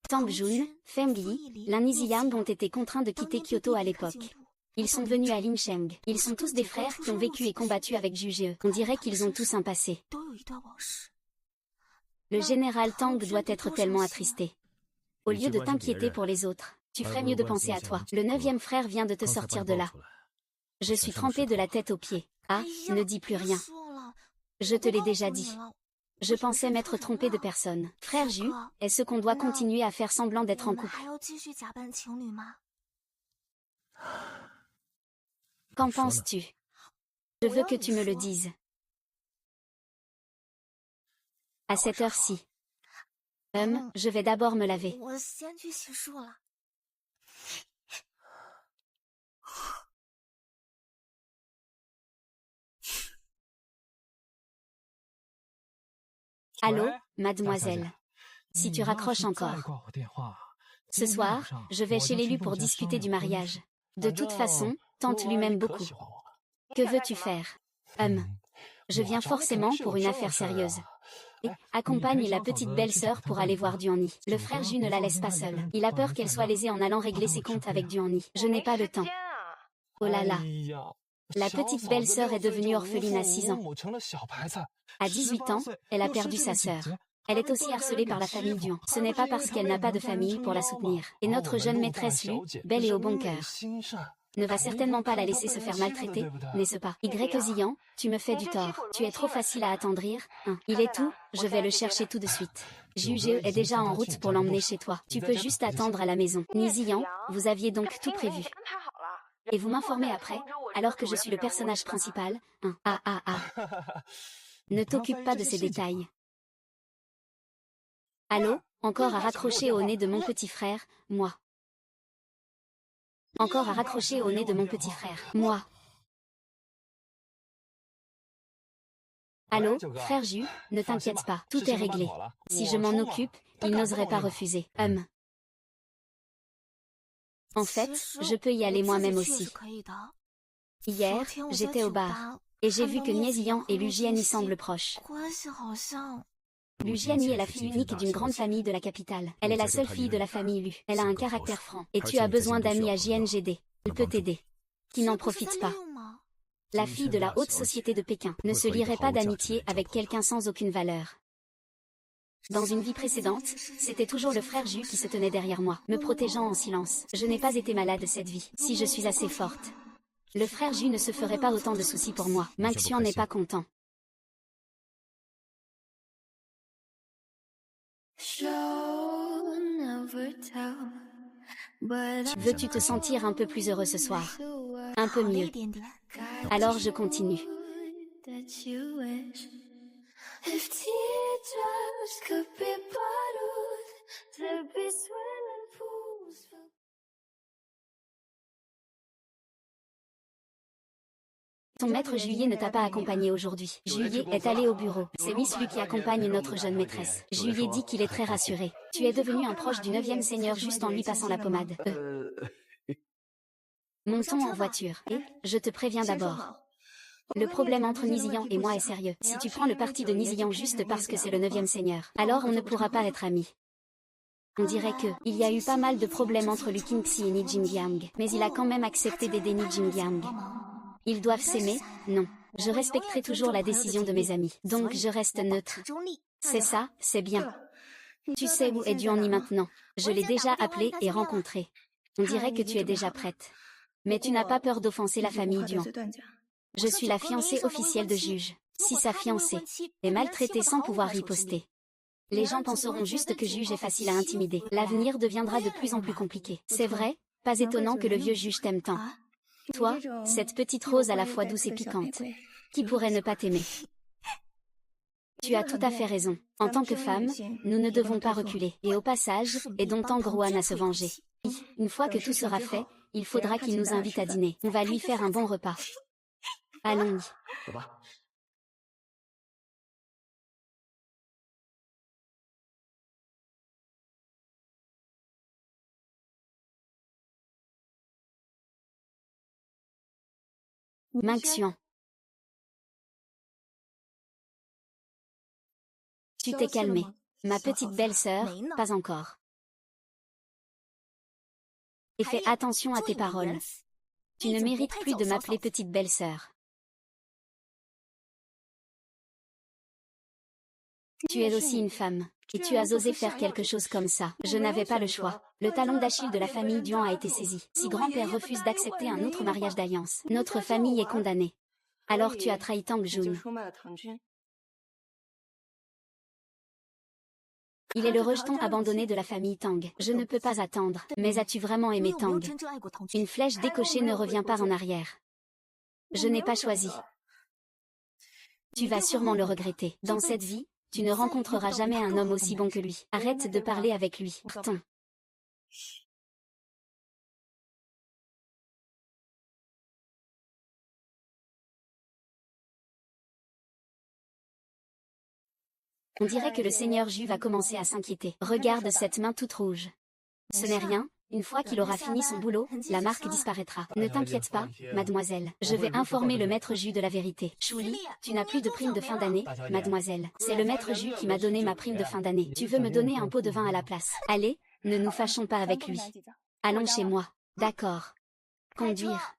Tang Jun, Feng Yi, Lin Yiziyang ont été contraints de quitter Kyoto à l'époque. Ils sont venus à Lincheng. Ils sont tous des frères qui ont vécu et combattu avec Jujie. On dirait qu'ils ont tous un passé. 都有一段往事。 Le général Tang doit être tellement attristé. Au lieu de t'inquiéter pour les autres, tu ferais mieux de penser à toi. Le 9e frère vient de te sortir de là. Je suis trempée de la tête aux pieds. Ah, 哎呀 ne dis plus 别 rien. 说了 Je te 我 l'ai 告 déjà 诉你 dit. 了 Je pensais m'être trompée de personne. Frère Ju, est-ce qu'on doit continuer à faire semblant d'être 我 en 们 couple? 还要继续假扮情侣吗？ Qu'en penses-tu? Je veux que tu me le dises. À cette heure-ci. Je vais d'abord me laver. 我先去洗漱了。 Allô, mademoiselle. Si tu raccroches encore. Ce soir, je vais chez l'élu pour discuter du mariage. De toute façon, tante lui m'aime beaucoup. Que veux-tu faire? Je viens forcément pour une affaire sérieuse. Et accompagne la petite belle-sœur pour aller voir Duanni. Le frère Ju ne la laisse pas seule. Il a peur qu'elle soit lésée en allant régler ses comptes avec Duanni. Je n'ai pas le temps. Oh là là. La petite belle-sœur est devenue orpheline à 6 ans. À 18 ans, elle a perdu sa sœur. Elle est aussi harcelée par la famille Duan. Ce n'est pas parce qu'elle n'a pas de famille pour la soutenir. Et notre jeune maîtresse Lu, belle et au bon cœur, ne va certainement pas la laisser se faire maltraiter, n'est-ce pas? Y Ziyan, tu me fais du tort. Tu es trop facile à attendrir. Il est tout, je vais le chercher tout de suite. Jujie est déjà en route pour l'emmener chez toi. Tu peux juste attendre à la maison. Ni Ziyan, vous aviez donc tout prévu. Et vous m'informez après, alors que je suis le personnage principal. Ne t'occupe pas de ces détails. Allô, encore à raccrocher au nez de mon petit frère, moi. Encore à raccrocher au nez de mon petit frère, moi. Allô, frère Jus, ne t'inquiète pas, tout est réglé. Si je m'en occupe, il n'oserait pas refuser. En fait, je peux y aller moi-même aussi. Hier, j'étais au bar, et j'ai vu que Niesian et Lujiani semblent proches. Lujiani est la fille unique d'une grande famille de la capitale. Elle est la seule fille de la famille Lu. Elle a un caractère franc. Et tu as besoin d'amis à JNGD. Elle peut t'aider. Qui n'en profite pas. La fille de la haute société de Pékin ne se lierait pas d'amitié avec quelqu'un sans aucune valeur. Dans une vie précédente, c'était toujours le frère Jus qui se tenait derrière moi, me protégeant en silence. Je n'ai pas été malade cette vie, si je suis assez forte. Le frère Jus ne se ferait pas autant de soucis pour moi. Maxian n'est pas content. Veux-tu te sentir un peu plus heureux ce soir? Un peu mieux. Alors je continue. Ton maître Juillet ne t'a pas accompagné aujourd'hui. Juillet est allé au bureau. C'est Miss Lu qui accompagne notre jeune maîtresse. Juillet dit qu'il est très rassuré. Tu es devenu un proche du 9e seigneur juste en lui passant la pommade. Montons en voiture. Et, je te préviens d'abord. Le problème entre Nizian et moi est sérieux. Si tu prends le parti de Nizian juste parce que c'est le 9e seigneur, alors on ne pourra pas être amis. On dirait que, il y a eu pas mal de problèmes entre Lu Qingxi et Ni Jingyang, mais il a quand même accepté d'aider Ni Jingyang. Ils doivent s'aimer, non. Je respecterai toujours la décision de mes amis, donc je reste neutre. C'est ça, c'est bien. Tu sais où est Duanni maintenant? Je l'ai déjà appelé et rencontré. On dirait que tu es déjà prête. Mais tu n'as pas peur d'offenser la famille Duan. Je suis la fiancée officielle de Juge. Si sa fiancée est maltraitée sans pouvoir riposter, les gens penseront juste que Juge est facile à intimider. L'avenir deviendra de plus en plus compliqué. C'est vrai, pas étonnant que le vieux Juge t'aime tant. Toi, cette petite rose à la fois douce et piquante. Qui pourrait ne pas t'aimer? Tu as tout à fait raison. En tant que femme, nous ne devons pas reculer. Et au passage, aidons Tangruan à se venger. Une fois que tout sera fait, il faudra qu'il nous invite à dîner. On va lui faire un bon repas. Allons-y. Maxian. Tu t'es calmée. Ma petite belle-sœur, pas encore. Et fais attention à tes paroles. Tu ne mérites plus de m'appeler petite belle-sœur. Tu es aussi une femme, et tu as osé faire quelque chose comme ça. Je n'avais pas le choix. Le talon d'Achille de la famille Duan a été saisi. Si grand-père refuse d'accepter un autre mariage d'alliance, notre famille est condamnée. Alors tu as trahi Tang Jun. Il est le rejeton abandonné de la famille Tang. Je ne peux pas attendre. Mais as-tu vraiment aimé Tang? Une flèche décochée ne revient pas en arrière. Je n'ai pas choisi. Tu vas sûrement le regretter. Dans cette vie, tu ne rencontreras jamais un homme aussi bon que lui. Arrête de parler avec lui. Partons. On dirait que le seigneur Ju va commencer à s'inquiéter. Regarde cette main toute rouge. Ce n'est rien, une fois qu'il aura fini son boulot, la marque disparaîtra. Ne t'inquiète pas, mademoiselle. Je vais informer le maître Ju de la vérité. Chouli, tu n'as plus de prime de fin d'année, mademoiselle. C'est le maître Ju qui m'a donné ma prime de fin d'année. Tu veux me donner un pot de vin à la place? Allez, ne nous fâchons pas avec lui. Allons chez moi. D'accord. Conduire.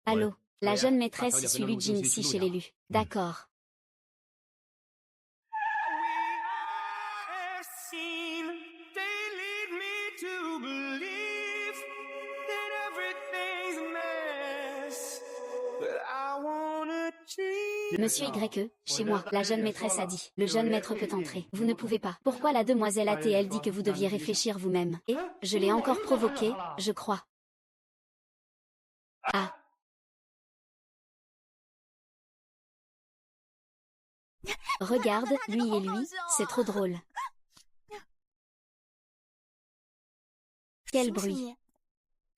Allô, la jeune maîtresse suit Lu Jingxi chez l'élu. D'accord. Monsieur YE, chez moi, la jeune maîtresse a dit. Le jeune maître peut entrer. Vous ne pouvez pas. Pourquoi la demoiselle ATL dit que vous deviez réfléchir vous-même? Et, je l'ai encore provoqué, je crois. Ah. Regarde, lui et lui, c'est trop drôle. Quel bruit.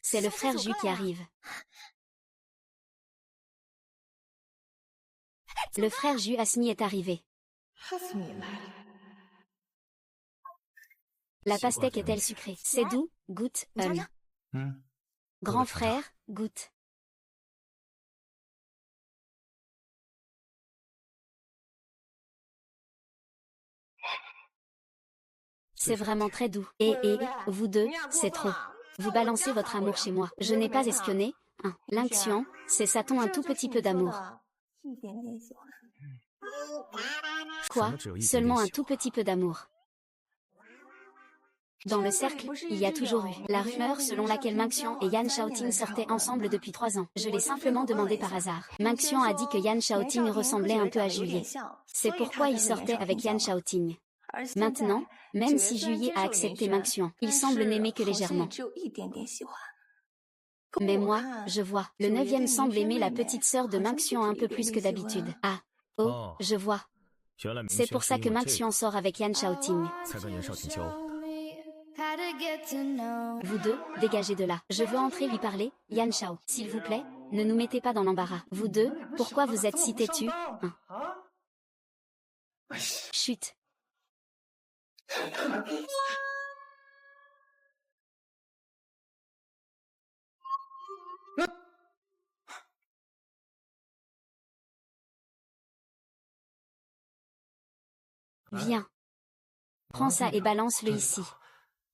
C'est le frère Ju qui arrive. Le frère Ju Asmi est arrivé. La pastèque est-elle sucrée? C'est doux, goûte, Grand frère, goûte. C'est vraiment très doux. Et, vous deux, c'est trop. Vous balancez votre amour chez moi. Je n'ai pas espionné. L'inction, c'est Satan un tout petit peu d'amour. Quoi? Seulement un tout petit peu d'amour. Dans le cercle, il y a toujours eu la rumeur selon laquelle Minxian et Yan Shaoting sortaient ensemble depuis 3 ans. Je l'ai simplement demandé par hasard. Minxian a dit que Yan Shaoting ressemblait un peu à Juillet. C'est pourquoi il sortait avec Yan Shaoting. Maintenant, même si Juillet a accepté Minxian, il semble n'aimer que légèrement. Mais moi, je vois. Le 9e semble aimer la petite sœur de Minxian un peu plus que d'habitude. Ah. Oh, je vois. C'est pour ça que Minxian sort avec Yan Shaoting. Vous deux, dégagez de là. Je veux entrer lui parler, Yan Shao. S'il vous plaît, ne nous mettez pas dans l'embarras. Vous deux, pourquoi vous êtes si têtus? Chut. Viens. Prends ça et balance-le ici.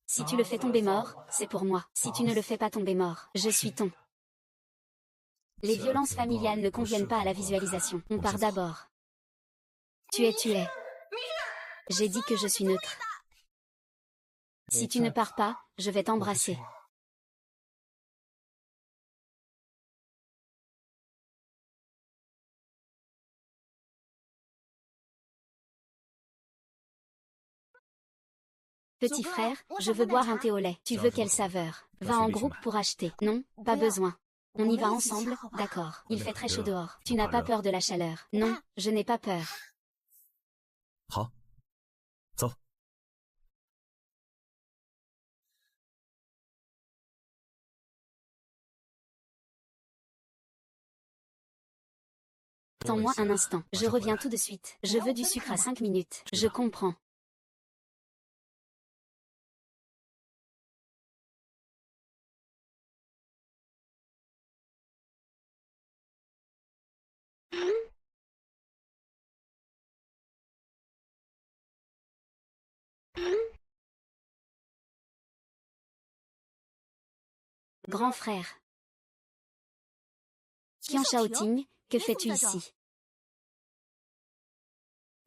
Si tu le fais tomber mort, c'est pour moi. Si tu ne le fais pas tomber mort, je suis ton. Les violences familiales ne conviennent pas à la visualisation. On part d'abord. Tu es. J'ai dit que je suis neutre. Si tu ne pars pas, je vais t'embrasser. Petit frère, je veux boire un thé au lait. Tu veux quelle saveur? Va en groupe pour acheter. Non, pas besoin. On y va ensemble, d'accord. Il fait très chaud dehors. Tu n'as pas peur de la chaleur? Non, je n'ai pas peur. Attends-moi un instant. Je reviens tout de suite. Je veux du sucre à 5 minutes. Je comprends. Grand frère. Qian Shaoting, que fais-tu ici?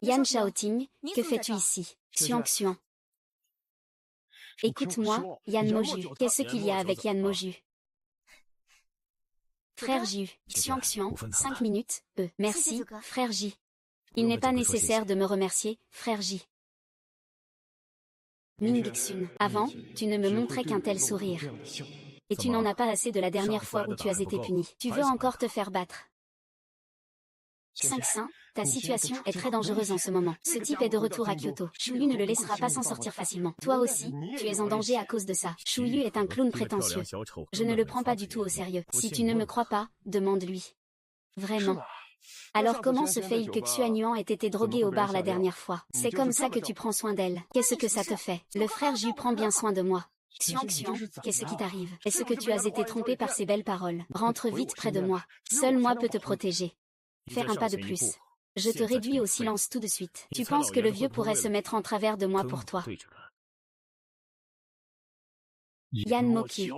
Yan Shaoting, que fais-tu ici? Xuan. Écoute-moi, Yan Moju. Qu'est-ce qu'il y a avec Yan Moju? Frère Ju, Xuan, 5 minutes, merci, frère J. Il n'est pas nécessaire de me remercier, frère J. Mingxun, avant, tu ne me montrais qu'un tel sourire. Et tu n'en as pas assez de la dernière fois où tu as été puni. Tu veux encore te faire battre. 5-5, ta situation est très dangereuse en ce moment. Ce type est de retour à Kyoto. Shuyu ne le laissera pas s'en sortir facilement. Toi aussi, tu es en danger à cause de ça. Shuyu est un clown prétentieux. Je ne le prends pas du tout au sérieux. Si tu ne me crois pas, demande-lui. Vraiment. Alors comment se fait-il que Xuanyuan ait été drogué au bar la dernière fois? C'est comme ça que tu prends soin d'elle. Qu'est-ce que ça te fait? Le frère Ju prend bien soin de moi. Xuan, qu'est-ce qui t'arrive? Est-ce que tu as été trompé par ces belles paroles? Rentre vite près de moi. Seul moi peux te protéger. Fais un pas de plus. Je te réduis au silence tout de suite. Tu penses que le vieux pourrait se mettre en travers de moi pour toi? Yan Moki.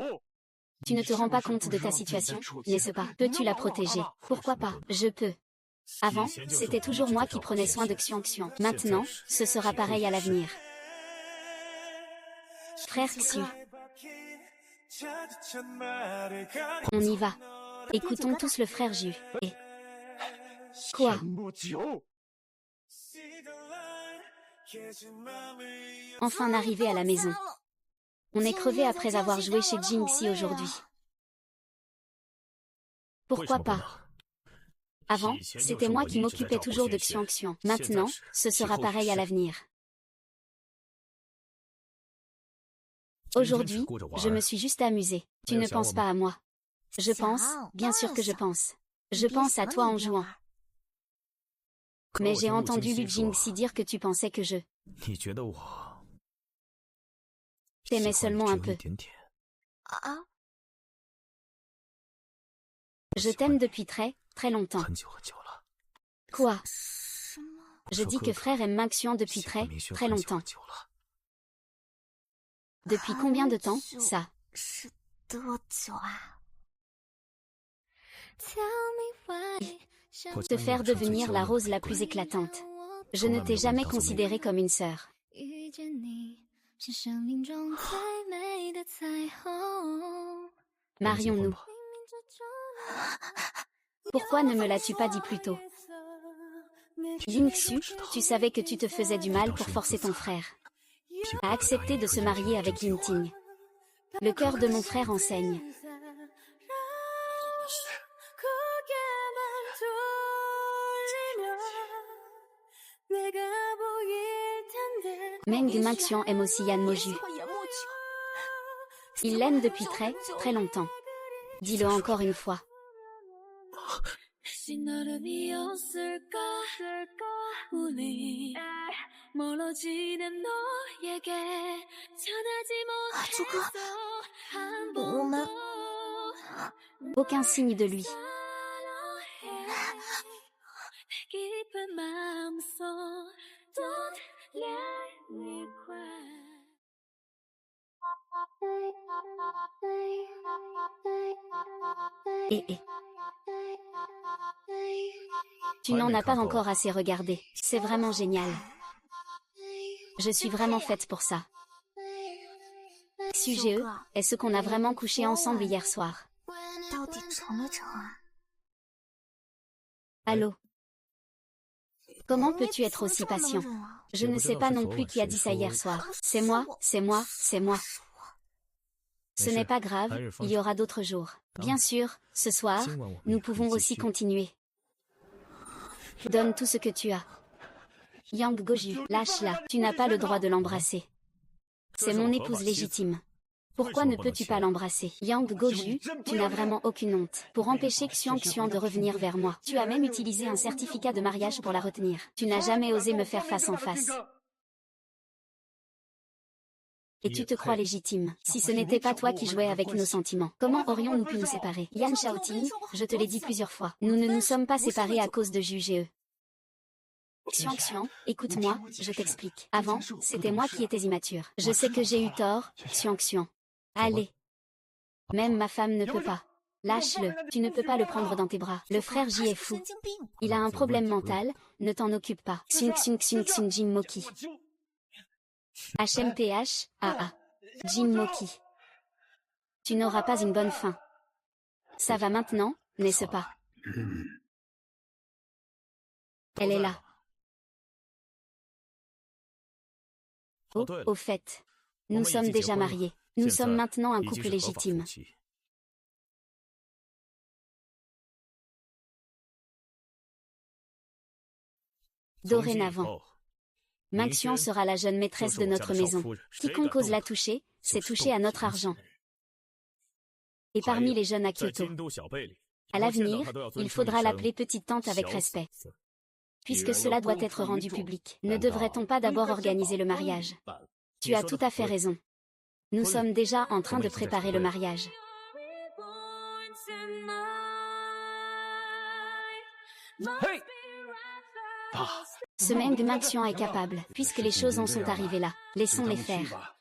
Tu ne te rends pas compte de ta situation, n'est-ce pas? Peux-tu la protéger? Pourquoi pas? Je peux. Avant, c'était toujours moi qui prenais soin de Xuan. Maintenant, ce sera pareil à l'avenir. Frère Xu. On y va. Écoutons tous le frère Ju. Et Quoi? Enfin arrivé à la maison. On est crevé après avoir joué chez Jingxi aujourd'hui. Pourquoi pas? Avant, c'était moi qui m'occupais toujours de Xiangxiang. Maintenant, ce sera pareil à l'avenir. Aujourd'hui, je me suis juste amusée. Tu ne penses pas à moi. Je pense, bien sûr que je pense. Je pense à toi en jouant. Mais j'ai entendu Lu Jingxi dire que tu pensais que je t'aimais seulement un peu. Je t'aime depuis très, très longtemps. Quoi? Je dis que frère aime Maxuan depuis très, très longtemps. Depuis combien de temps, ça? Te faire devenir la rose la plus éclatante. Je ne t'ai jamais considérée comme une sœur. Marions-nous. Pourquoi ne me l'as-tu pas dit plus tôt? Yingxu, tu savais que tu te faisais du mal pour forcer ton frère à accepter de se marier avec Yinting. Le cœur de mon frère enseigne. Meng Maxuan aime aussi Yan Moju. Il l'aime depuis très, très longtemps. Dis-le encore une fois. Aucun signe de lui. Tu n'en as pas encore assez regardé. C'est vraiment génial. Je suis vraiment faite pour ça. Xue, est-ce qu'on a vraiment couché ensemble hier soir? Allô? Comment peux-tu être aussi patient? Je ne sais pas non plus qui a dit ça hier soir. C'est moi, c'est moi, c'est moi. Ce n'est pas grave, il y aura d'autres jours. Bien sûr, ce soir, nous pouvons aussi continuer. Donne tout ce que tu as. Yang Goju, lâche-la, tu n'as pas le droit de l'embrasser. C'est mon épouse légitime. Pourquoi ne peux-tu pas l'embrasser? Yang Goju, tu n'as vraiment aucune honte. Pour empêcher Xiangxiang de revenir vers moi, tu as même utilisé un certificat de mariage pour la retenir. Tu n'as jamais osé me faire face en face. Et tu te crois légitime. Si ce n'était pas toi qui jouais avec nos sentiments, comment aurions-nous pu nous séparer? Yan Shaoting, je te l'ai dit plusieurs fois. Nous ne nous sommes pas séparés à cause de Jugee. Xiangxiang, écoute-moi, je t'explique. Avant, c'était moi qui étais immature. Je sais que j'ai eu tort, Xiangxiang. Allez. Même ma femme ne peut pas. Lâche-le, tu ne peux pas le prendre dans tes bras. Le frère J est fou. Il a un problème mental, ne t'en occupe pas. Xing Xing Xing Xing Jin Moki. HMPH, AA. Jin Moki. Tu n'auras pas une bonne fin. Ça va maintenant, n'est-ce pas? Elle est là. Oh, au fait. Nous sommes déjà mariés. Nous sommes maintenant un couple légitime. Dorénavant, Maxuan sera la jeune maîtresse de notre maison. Quiconque ose la toucher, c'est toucher à notre argent. Et parmi les jeunes à Kyoto, à l'avenir, il faudra l'appeler petite tante avec respect. Puisque cela doit être rendu public, ne devrait-on pas d'abord organiser le mariage? Tu as tout à fait raison. Nous sommes déjà en train de préparer le mariage. Ce Meng Maxuan est capable, puisque les choses en sont arrivées là. Laissons-les faire.